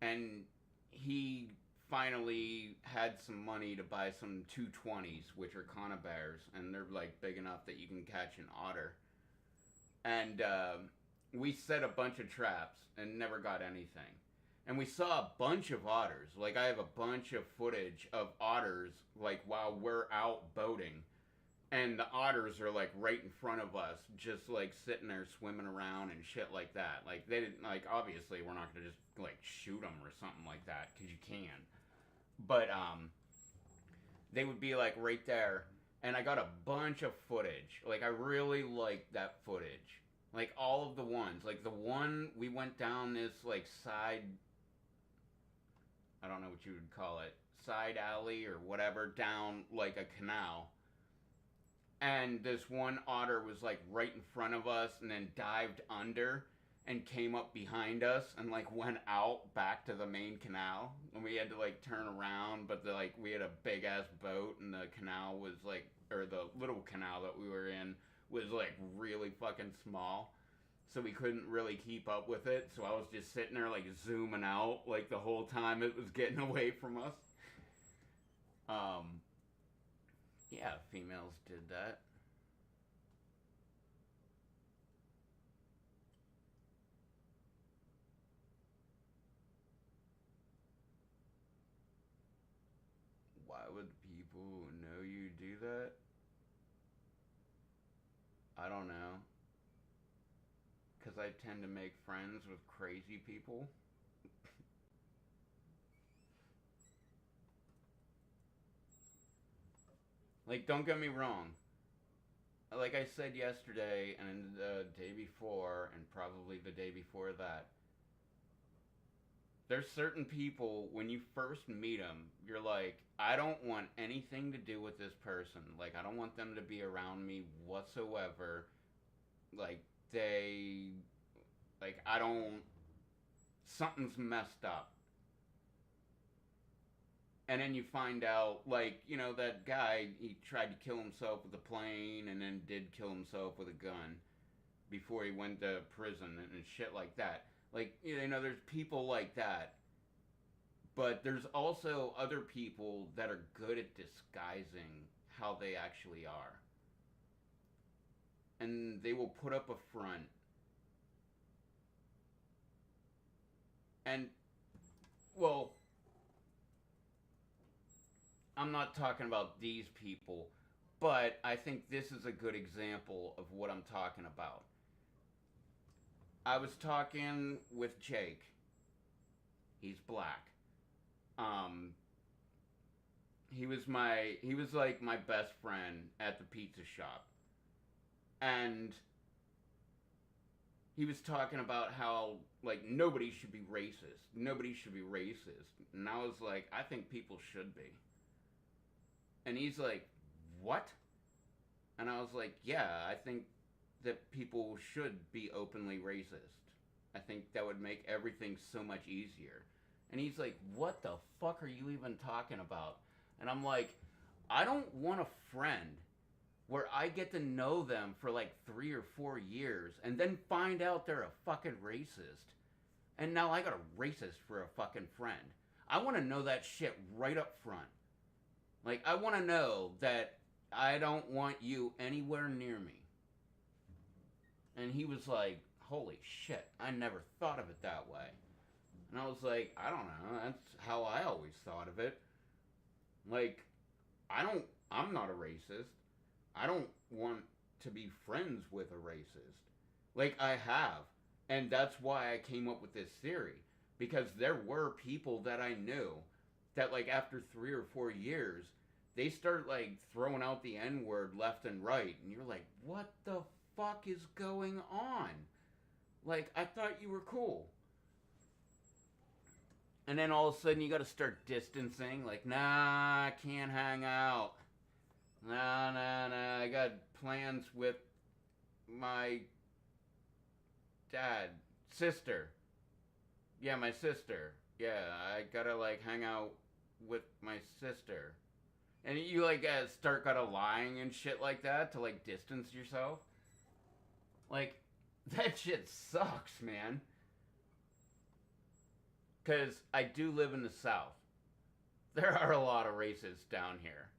and he finally had some money to buy some 220s, which are conibears, and they're like big enough that you can catch an otter. And we set a bunch of traps and never got anything. And we saw a bunch of otters. Like, I have a bunch of footage of otters, like, while we're out boating. And the otters are, like, right in front of us, just, like, sitting there swimming around and shit like that. Like, they didn't, like, obviously we're not gonna just, like, shoot them or something like that, because you can. But, they would be, like, right there. And I got a bunch of footage. Like, I really liked that footage. Like, all of the ones. Like, the one, we went down this, like, side... I don't know what you would call it. Side alley or whatever, down, like, a canal. And this one otter was, like, right in front of us and then dived under and came up behind us and, like, went out back to the main canal. And we had to, like, turn around, but, like, we had a big-ass boat and the canal was, like, or the little canal that we were in was, like, really fucking small. So we couldn't really keep up with it. So I was just sitting there, like, zooming out, like, the whole time it was getting away from us. Yeah, females did that. I don't know. Because I tend to make friends with crazy people. Like, don't get me wrong. Like I said yesterday and the day before, and probably the day before that, there's certain people, when you first meet them, you're like, I don't want anything to do with this person. Like, I don't want them to be around me whatsoever. Like, I don't, something's messed up. And then you find out, like, that guy, he tried to kill himself with a plane and then did kill himself with a gun before he went to prison and shit like that. Like, there's people like that. But there's also other people that are good at disguising how they actually are. And they will put up a front. And, well, I'm not talking about these people, but I think this is a good example of what I'm talking about. I was talking with Jake. He's black. Um, he was like my best friend at the pizza shop. And he was talking about how, like, nobody should be racist. Nobody should be racist. And I was like, I think people should be. And he's like, what? And I was like, yeah, I think that people should be openly racist. I think that would make everything so much easier. And he's like, what the fuck are you even talking about? And I'm like, I don't want a friend where I get to know them for like 3 or 4 years and then find out they're a fucking racist. And now I got a racist for a fucking friend. I want to know that shit right up front. Like, I want to know that I don't want you anywhere near me. And he was like, holy shit, I never thought of it that way. And I was like, I don't know, that's how I always thought of it. Like, I'm not a racist. I don't want to be friends with a racist. Like, I have. And that's why I came up with this theory. Because there were people that I knew that, like, after 3 or 4 years, they start, like, throwing out the N-word left and right. And you're like, what the fuck is going on? Like, I thought you were cool. And then all of a sudden you gotta start distancing. Like, nah, I can't hang out. Nah, I got plans with my sister. Yeah, my sister. Yeah, I gotta, like, hang out with my sister. And you, like, start kind of lying and shit like that to, like, distance yourself. Like, that shit sucks, man. Because I do live in the South. There are a lot of racists down here.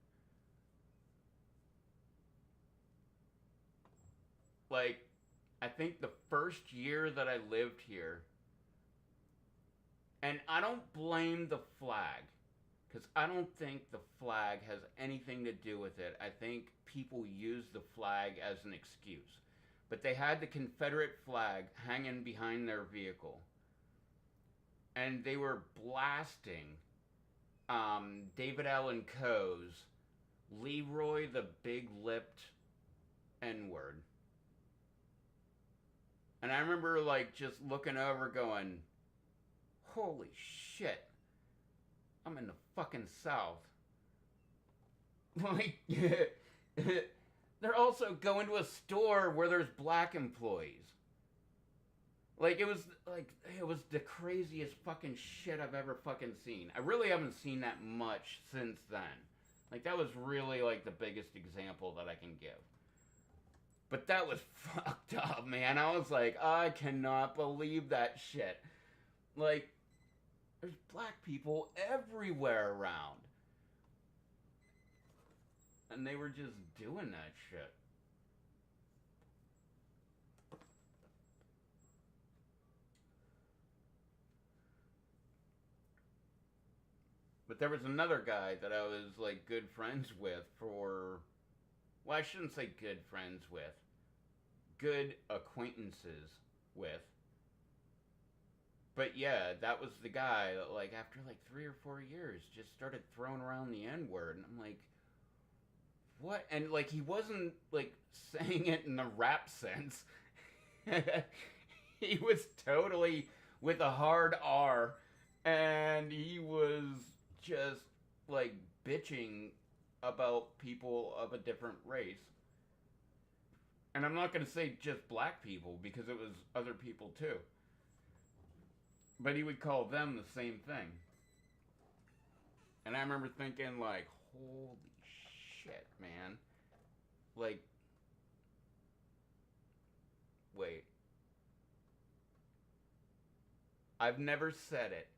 Like, I think the first year that I lived here, and I don't blame the flag, because I don't think the flag has anything to do with it. I think people use the flag as an excuse. But they had the Confederate flag hanging behind their vehicle. And they were blasting David Allan Coe's Leroy the Big-Lipped N-word. And I remember, like, just looking over going, holy shit, I'm in the fucking South. Like, they're also going to a store where there's black employees. Like, it was the craziest fucking shit I've ever fucking seen. I really haven't seen that much since then. Like, that was really, like, the biggest example that I can give. But that was fucked up, man. I was like, I cannot believe that shit. Like, there's black people everywhere around. And they were just doing that shit. But there was another guy that I was, like, good friends with for... Well, I shouldn't say good friends with. good acquaintances with. But yeah, that was the guy that, like, after like 3 or 4 years just started throwing around the N-word. And I'm like, what? And like, he wasn't like saying it in a rap sense. He was totally with a hard R, and he was just like bitching about people of a different race. And I'm not going to say just black people, because it was other people too. But he would call them the same thing. And I remember thinking, like, holy shit, man. Like, wait. I've never said it,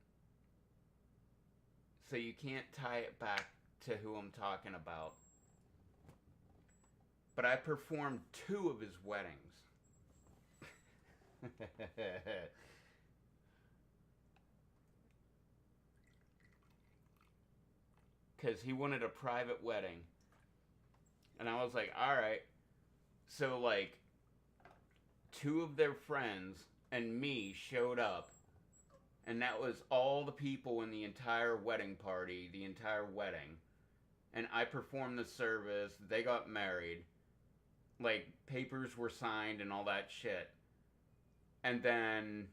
so you can't tie it back to who I'm talking about. But I performed 2 of his weddings. Because he wanted a private wedding. And I was like, alright. So, like, 2 of their friends and me showed up. And that was all the people in the entire wedding party, the entire wedding. And I performed the service. They got married. Like, papers were signed and all that shit. And then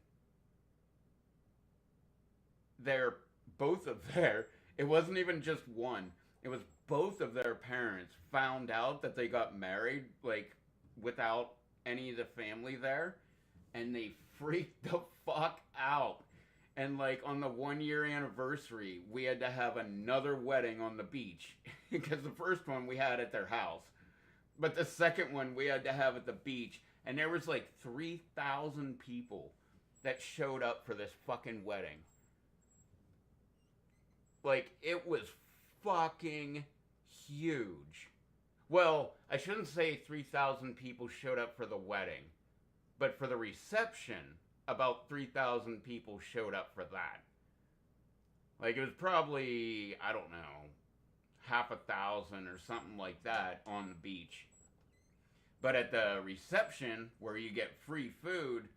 both of their, it wasn't even just one, it was both of their parents found out that they got married, like, without any of the family there. And they freaked the fuck out. And, like, on the 1-year anniversary, we had to have another wedding on the beach. Because the first one we had at their house. But the second one we had to have at the beach. And there was, like, 3,000 people that showed up for this fucking wedding. Like, it was fucking huge. Well, I shouldn't say 3,000 people showed up for the wedding. But for the reception, about 3,000 people showed up for that. Like, it was probably, I don't know, 600 or something like that on the beach. But at the reception, where you get free food,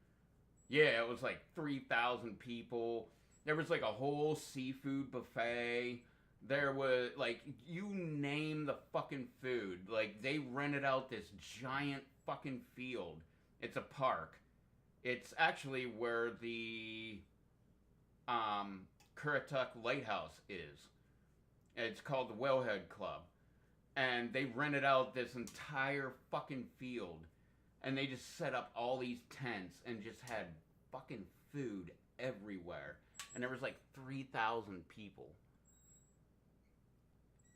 yeah, it was like 3,000 people. There was like a whole seafood buffet. There was, like, you name the fucking food. Like, they rented out this giant fucking field. It's a park. It's actually where the Currituck Lighthouse is. It's called the Whalehead Club. And they rented out this entire fucking field. And they just set up all these tents and just had fucking food everywhere. And there was like 3,000 people.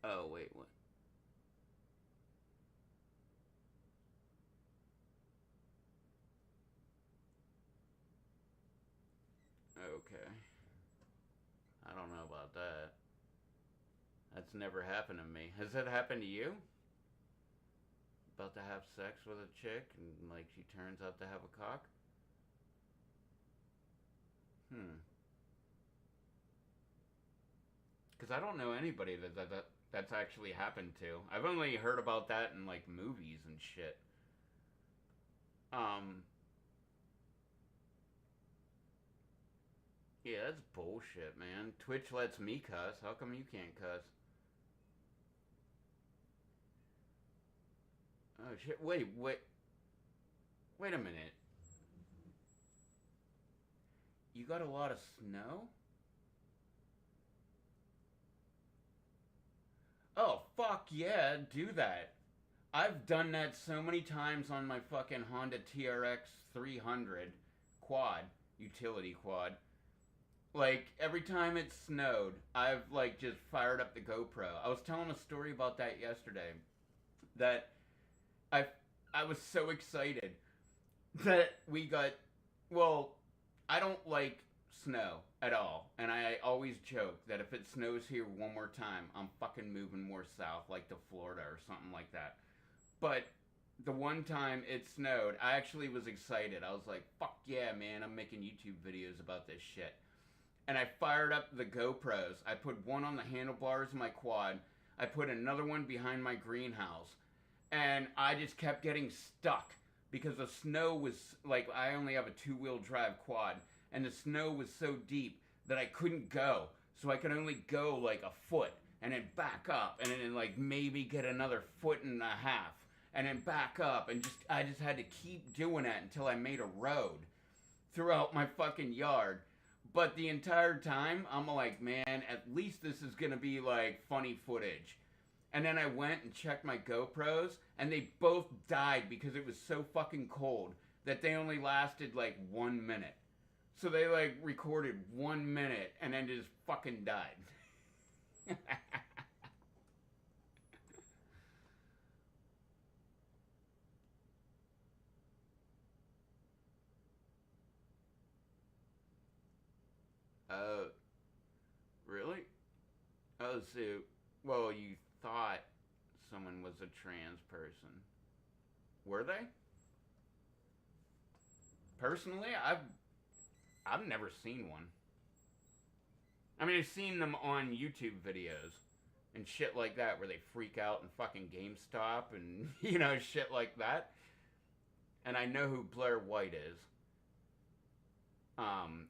Oh, wait, what? Okay. I don't know about that. That's never happened to me. Has that happened to you? About to have sex with a chick and, like, she turns out to have a cock? Because I don't know anybody that's actually happened to. I've only heard about that in, like, movies and shit. Yeah, that's bullshit, man. Twitch lets me cuss. How come you can't cuss? Oh, shit. Wait. Wait a minute. You got a lot of snow? Oh, fuck yeah, do that. I've done that so many times on my fucking Honda TRX 300 quad, utility quad. Like, every time it snowed, I've, like, just fired up the GoPro. I was telling a story about that yesterday. That I I was so excited that we got, well, I don't like snow at all. And I always joke that if it snows here one more time, I'm fucking moving more south, like to Florida or something like that. But the one time it snowed, I actually was excited. I was like, fuck yeah, man, I'm making YouTube videos about this shit. And I fired up the GoPros. I put one on the handlebars of my quad. I put another one behind my greenhouse. And I just kept getting stuck because the snow was, like, I only have a 2-wheel drive quad, and the snow was so deep that I couldn't go. So I could only go like a foot and then back up and then like maybe get another foot and a half and then back up, and I just had to keep doing that until I made a road throughout my fucking yard. But the entire time I'm like, man, at least this is gonna be like funny footage. And then I went and checked my GoPros, and they both died because it was so fucking cold that they only lasted like 1 minute. So they like recorded 1 minute and then just fucking died. Oh, really? Oh, so, well, you thought someone was a trans person. Were they? Personally, I've never seen one. I mean, I've seen them on YouTube videos and shit like that where they freak out in fucking GameStop and, you know, shit like that. And I know who Blair White is. Um,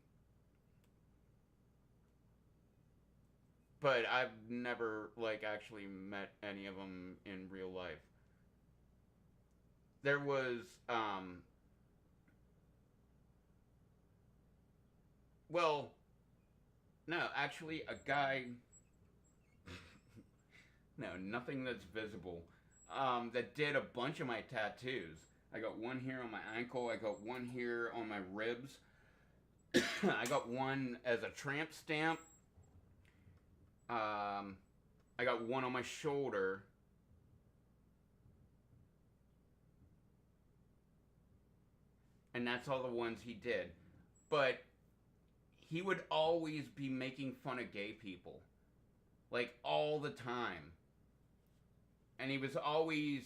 but I've never, like, actually met any of them in real life. There was, well, no, actually, a guy, no, nothing that's visible, that did a bunch of my tattoos. I got one here on my ankle, I got one here on my ribs, I got one as a tramp stamp, I got one on my shoulder, and that's all the ones he did. But he would always be making fun of gay people, like all the time. And he was always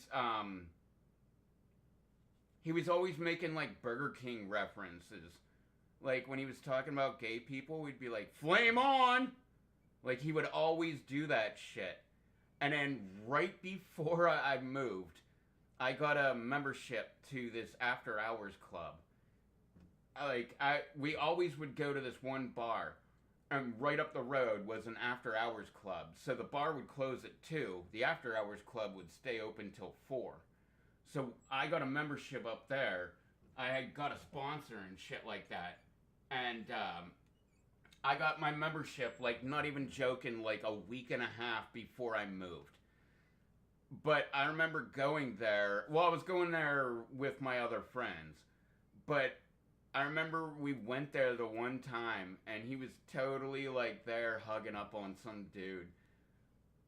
making like Burger King references. Like when he was talking about gay people, we'd be like, "Flame on!" Like he would always do that shit. And then right before I moved, I got a membership to this after hours club. We always would go to this one bar, and right up the road was an after hours club. So the bar would close at 2. The after hours club would stay open till 4. So I got a membership up there. I had got a sponsor and shit like that. And I got my membership, like, not even joking, like a week and a half before I moved. But I remember going there. Well, I was going there with my other friends. But I remember we went there the one time, and he was totally, like, there hugging up on some dude.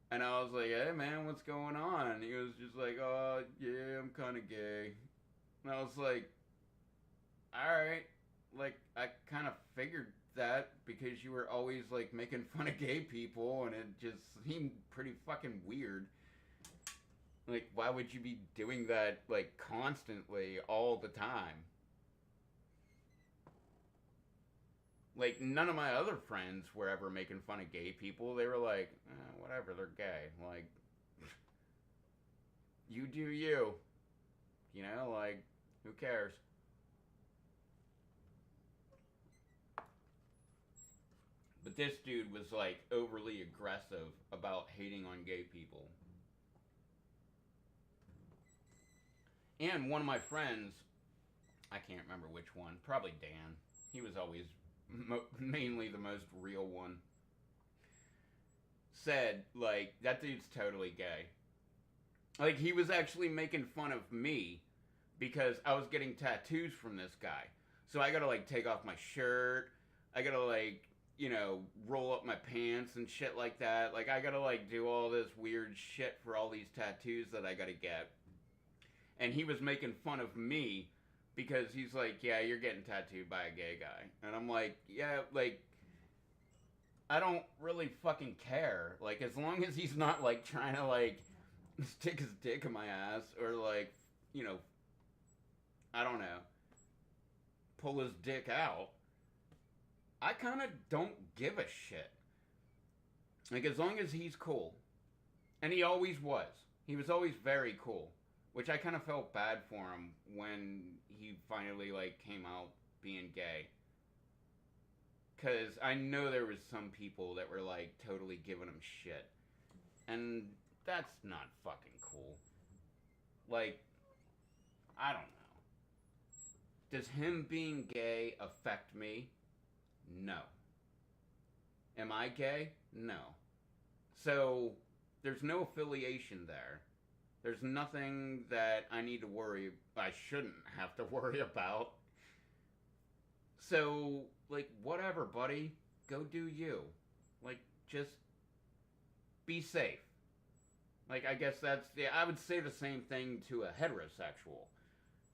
And I was like, "Hey, man, what's going on?" And he was just like, "Oh, yeah, I'm kind of gay." And I was like, "Alright." Like, I kind of figured that because you were always, like, making fun of gay people, and it just seemed pretty fucking weird. Like, why would you be doing that, like, constantly, all the time? Like, none of my other friends were ever making fun of gay people. They were like, whatever, they're gay. Like, you do you. You know, like, who cares? But this dude was, like, overly aggressive about hating on gay people. And one of my friends, I can't remember which one, probably Dan. He was always mainly the most real one. Said, like, that dude's totally gay. Like, he was actually making fun of me because I was getting tattoos from this guy. So I gotta, like, take off my shirt. I gotta, like, you know, roll up my pants and shit like that. Like, I gotta, like, do all this weird shit for all these tattoos that I gotta get. And he was making fun of me because he's like, "Yeah, you're getting tattooed by a gay guy." And I'm like, "Yeah, like, I don't really fucking care. Like, as long as he's not, like, trying to, like, stick his dick in my ass or, like, you know, I don't know, pull his dick out, I kind of don't give a shit. Like, as long as he's cool." And he always was. He was always very cool. which I kind of felt bad for him when he finally like came out being gay. Cause I know there was some people that were like totally giving him shit, and that's not fucking cool. Like, I don't know. Does him being gay affect me? No. Am I gay? No. So there's no affiliation there. There's nothing that I shouldn't have to worry about. So, like, whatever, buddy. Go do you. Like, just be safe. Like, I guess I would say the same thing to a heterosexual.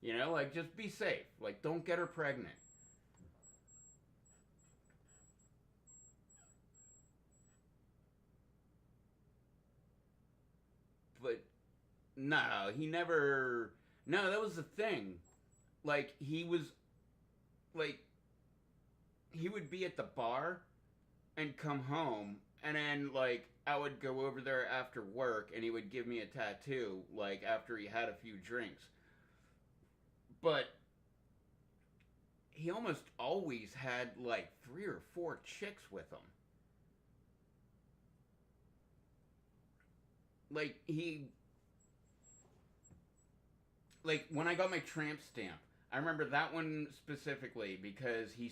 You know, like, just be safe. Like, don't get her pregnant. But, no, he never. No, that was the thing. Like, like, he would be at the bar and come home, and then, like, I would go over there after work, and he would give me a tattoo, like, after he had a few drinks. But he almost always had, like, 3 or 4 chicks with him. Like, like, when I got my tramp stamp, I remember that one specifically because he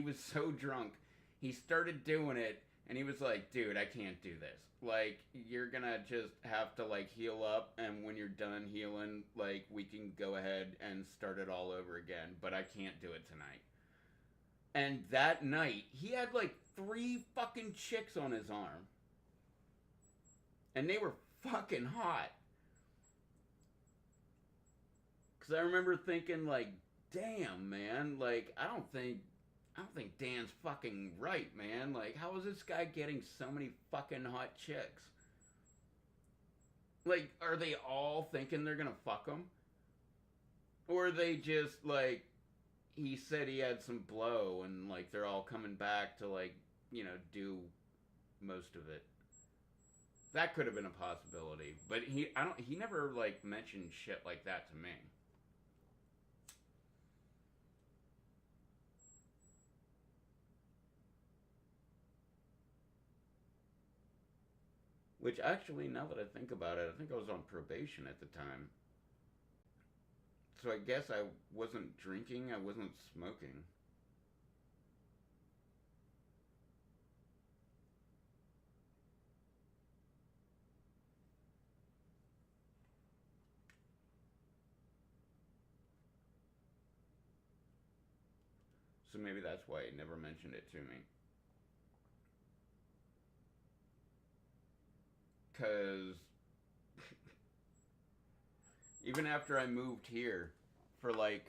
was so drunk, he started doing it, and he was like, dude, I can't do this. Like, you're gonna just have to, like, heal up, and when you're done healing, like, we can go ahead and start it all over again, but I can't do it tonight. And that night, he had, like, 3 fucking chicks on his arm, and they were fucking hot. Because I remember thinking, like, damn, man, like, I don't think Dan's fucking right, man. Like, how is this guy getting so many fucking hot chicks? Like, are they all thinking they're gonna fuck him? Or are they just, like, he said he had some blow and, like, they're all coming back to, like, do most of it? That could have been a possibility. But he never, like, mentioned shit like that to me. Which actually, now that I think about it, I think I was on probation at the time. So I guess I wasn't drinking, I wasn't smoking. So maybe that's why he never mentioned it to me. Because even after I moved here for like.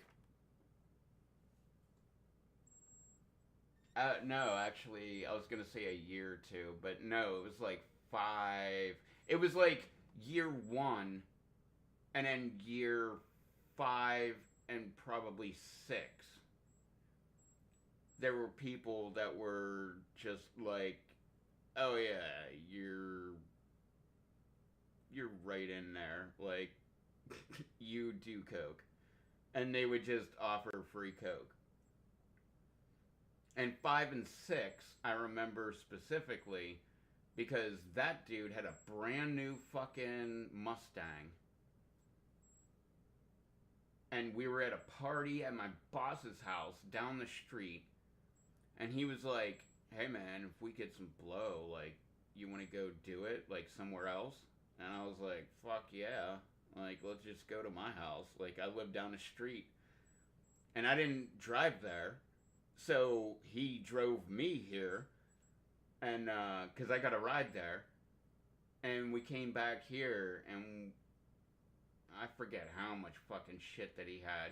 No, actually, I was going to say a year or two, but no, it was like 5. It was like year 1, and then year 5, and probably 6. There were people that were just like, oh yeah, you're right in there. Like, you do coke. And they would just offer free coke. And 5 and 6, I remember specifically because that dude had a brand new fucking Mustang. And we were at a party at my boss's house down the street. And he was like, hey man, if we get some blow, like, you want to go do it, like, somewhere else? And I was like, fuck yeah. Like, let's just go to my house. Like, I live down the street. And I didn't drive there. So he drove me here. And, because I got a ride there. And we came back here. And I forget how much fucking shit that he had.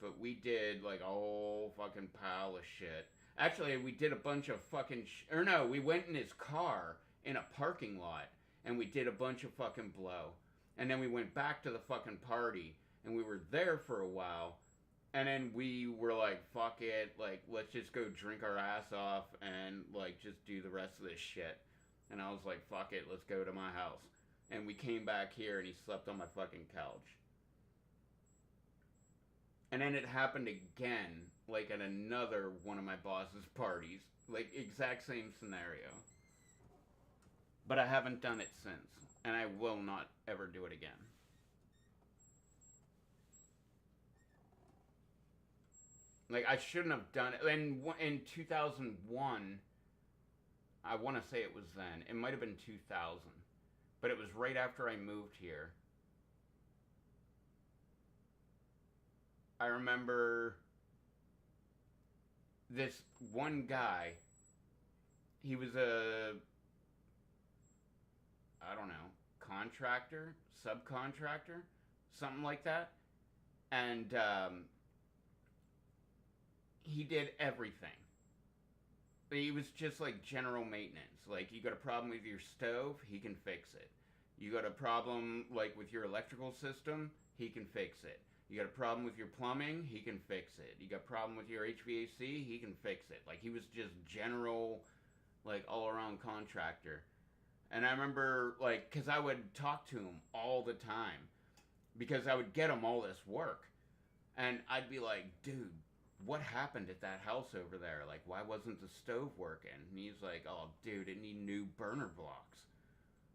But we did, like, a whole fucking pile of shit. Actually, we did a bunch of fucking or no, we went in his car in a parking lot. And we did a bunch of fucking blow. And then we went back to the fucking party. And we were there for a while. And then we were like, fuck it. Like, let's just go drink our ass off. And, like, just do the rest of this shit. And I was like, fuck it. Let's go to my house. And we came back here and he slept on my fucking couch. And then it happened again, like at another one of my boss's parties. Like, exact same scenario. But I haven't done it since. And I will not ever do it again. Like, I shouldn't have done it. In 2001, I want to say it was then. It might have been 2000. But it was right after I moved here. I remember this one guy. He was a, I don't know, contractor, subcontractor, something like that. And he did everything. He was just like general maintenance. Like, you got a problem with your stove, he can fix it. You got a problem like with your electrical system, he can fix it. You got a problem with your plumbing, he can fix it. You got a problem with your HVAC, he can fix it. Like, he was just general, like, all around contractor. And I remember, like, because I would talk to him all the time, because I would get him all this work. And I'd be like, dude, what happened at that house over there? Like, why wasn't the stove working? And he's like, oh, dude, it need new burner blocks.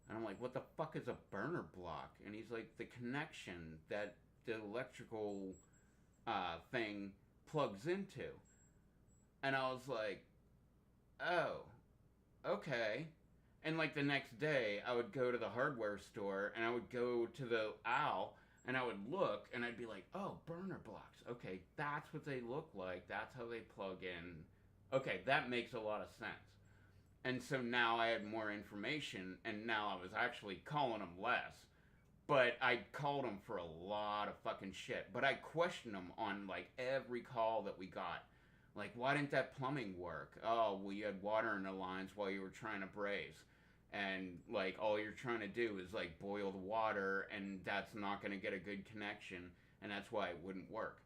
And I'm like, what the fuck is a burner block? And he's like, the connection that the electrical thing plugs into. And I was like, oh, okay. And like the next day, I would go to the hardware store and I would go to the aisle and I would look and I'd be like, oh, burner blocks. Okay, that's what they look like. That's how they plug in. Okay, that makes a lot of sense. And so now I had more information and now I was actually calling them less. But I called them for a lot of fucking shit. But I questioned them on like every call that we got. Like, why didn't that plumbing work? Oh, well, you had water in the lines while you were trying to braise. And, like, all you're trying to do is, like, boil the water, and that's not going to get a good connection, and that's why it wouldn't work.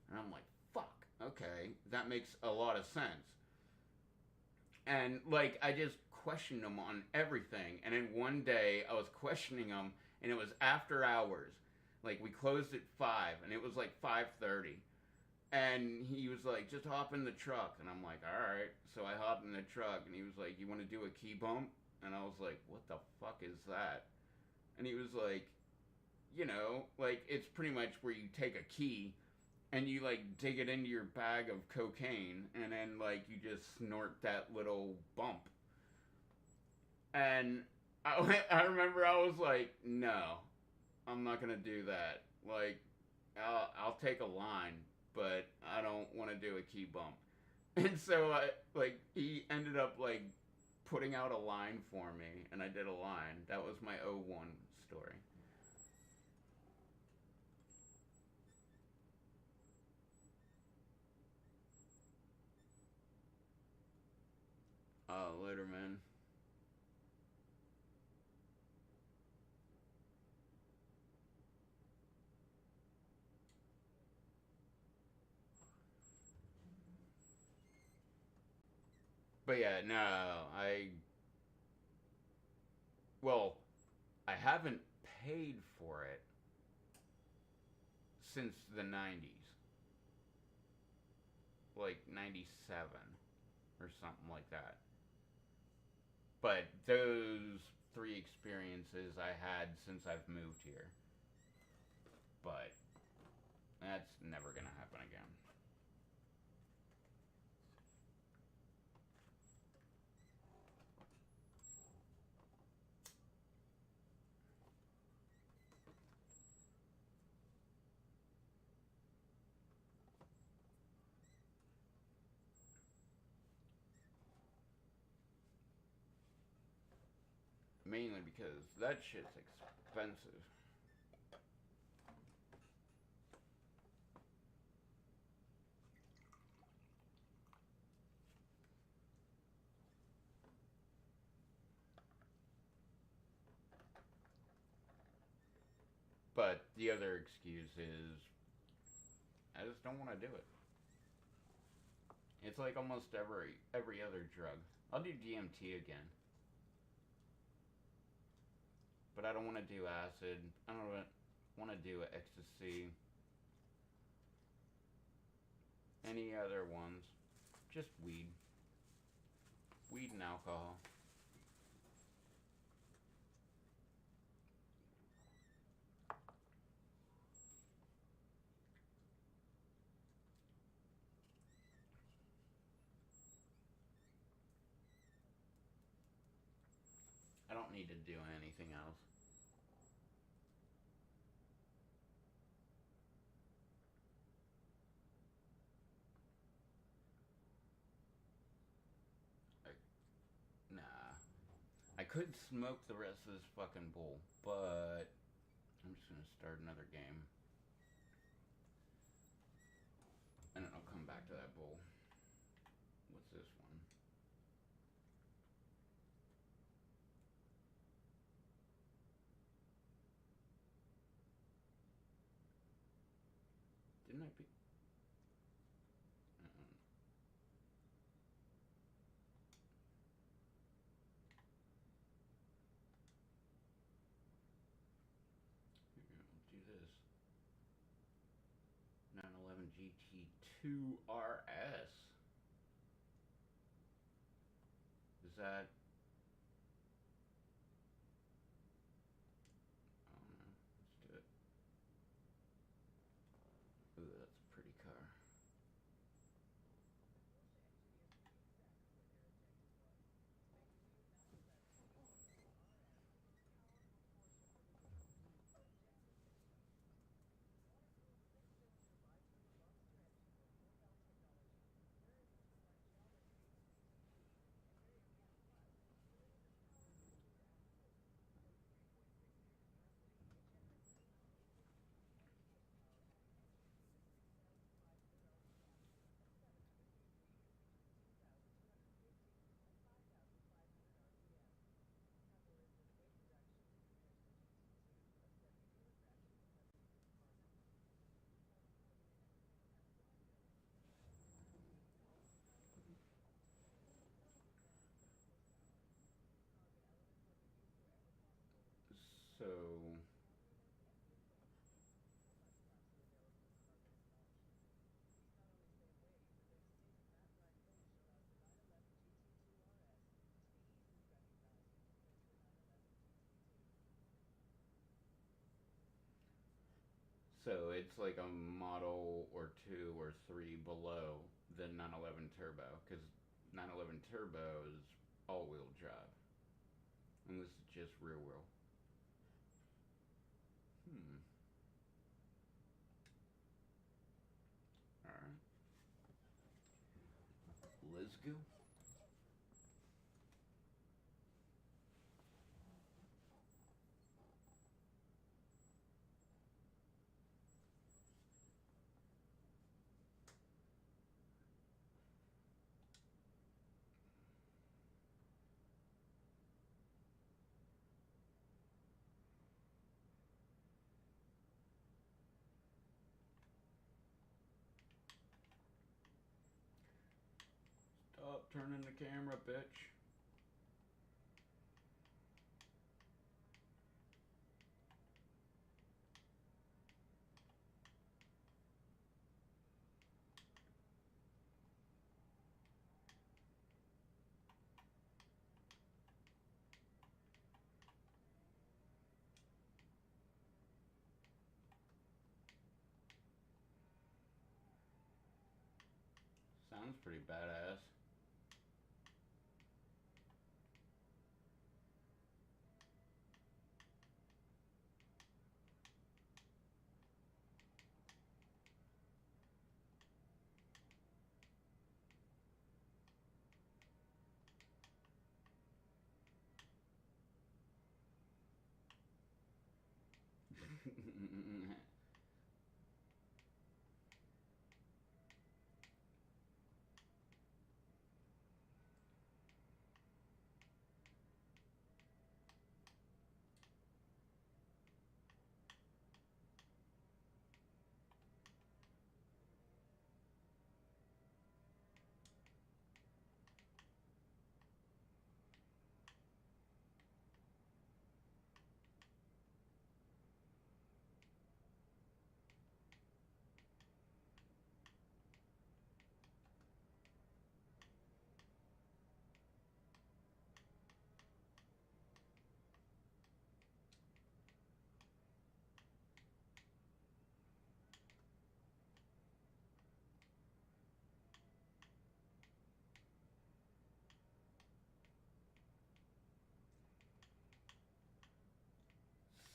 And I'm like, fuck, okay, that makes a lot of sense. And, like, I just questioned them on everything. And then one day, I was questioning them, and it was after hours. Like, we closed at 5, and it was, like, 5:30. And he was like, just hop in the truck. And I'm like, all right. So I hopped in the truck, and he was like, you want to do a key bump? And I was like, what the fuck is that? And he was like, you know, like, it's pretty much where you take a key and you, like, dig it into your bag of cocaine and then, like, you just snort that little bump. And I remember I was like, no, I'm not going to do that. Like, I'll take a line, but I don't want to do a key bump. And so, he ended up, like, putting out a line for me, and I did a line. That was my 01 story. Later, man. But yeah, no, well, I haven't paid for it since the 90s. Like 97 or something like that. But those 3 experiences I had since I've moved here. But that's never gonna happen again. Mainly because that shit's expensive. But the other excuse is I just don't want to do it. It's like almost every other drug. I'll do DMT again. But I don't want to do acid. I don't want to do ecstasy. Any other ones. Just weed. Weed and alcohol. I don't need to do anything else. I, nah. I could smoke the rest of this fucking bowl, but I'm just gonna start another game. And then I'll come back to that bowl. What's this one? Didn't I be... I'll do this. 911 GT2 RS. Is that... I don't know. Let's do it. Ooh, that's a pretty car. So... So it's like a model or two or three below the 911 Turbo, because 911 Turbo is all-wheel drive, and this is just rear wheel. All right, let's go. Stop turning the camera, bitch. Sounds pretty badass.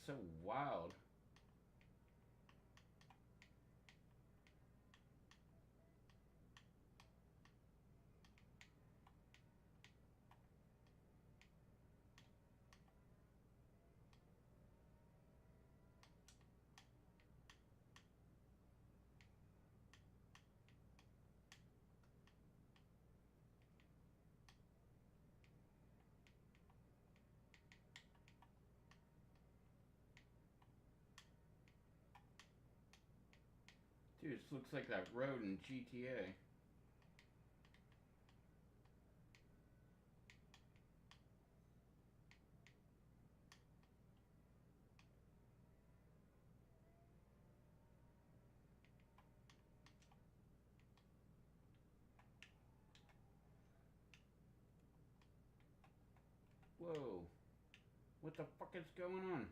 so wild. Dude, this looks like that road in GTA. Whoa. What the fuck is going on?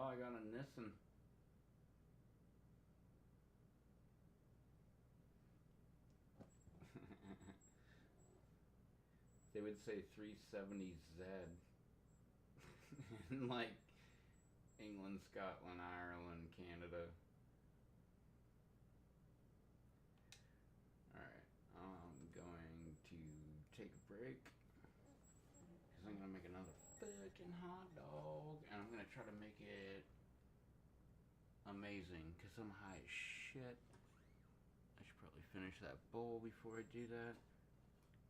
Wow, I got a Nissan. They would say 370Z. In like England, Scotland, Ireland, Canada. Alright, I'm going to take a break. Because I'm going to make another fucking hot dog. And I'm going to try to make it amazing. Because I'm high as shit. I should probably finish that bowl before I do that.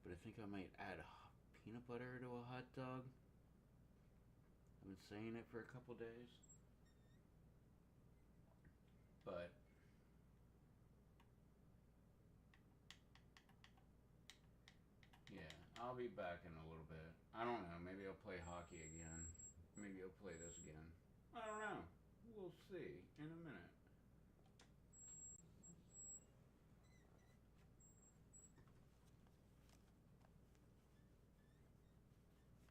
But I think I might add peanut butter to a hot dog. I've been saying it for a couple days. But yeah, I'll be back in a little bit. I don't know, maybe I'll play hockey again. Maybe I'll play this again. I don't know. We'll see in a minute.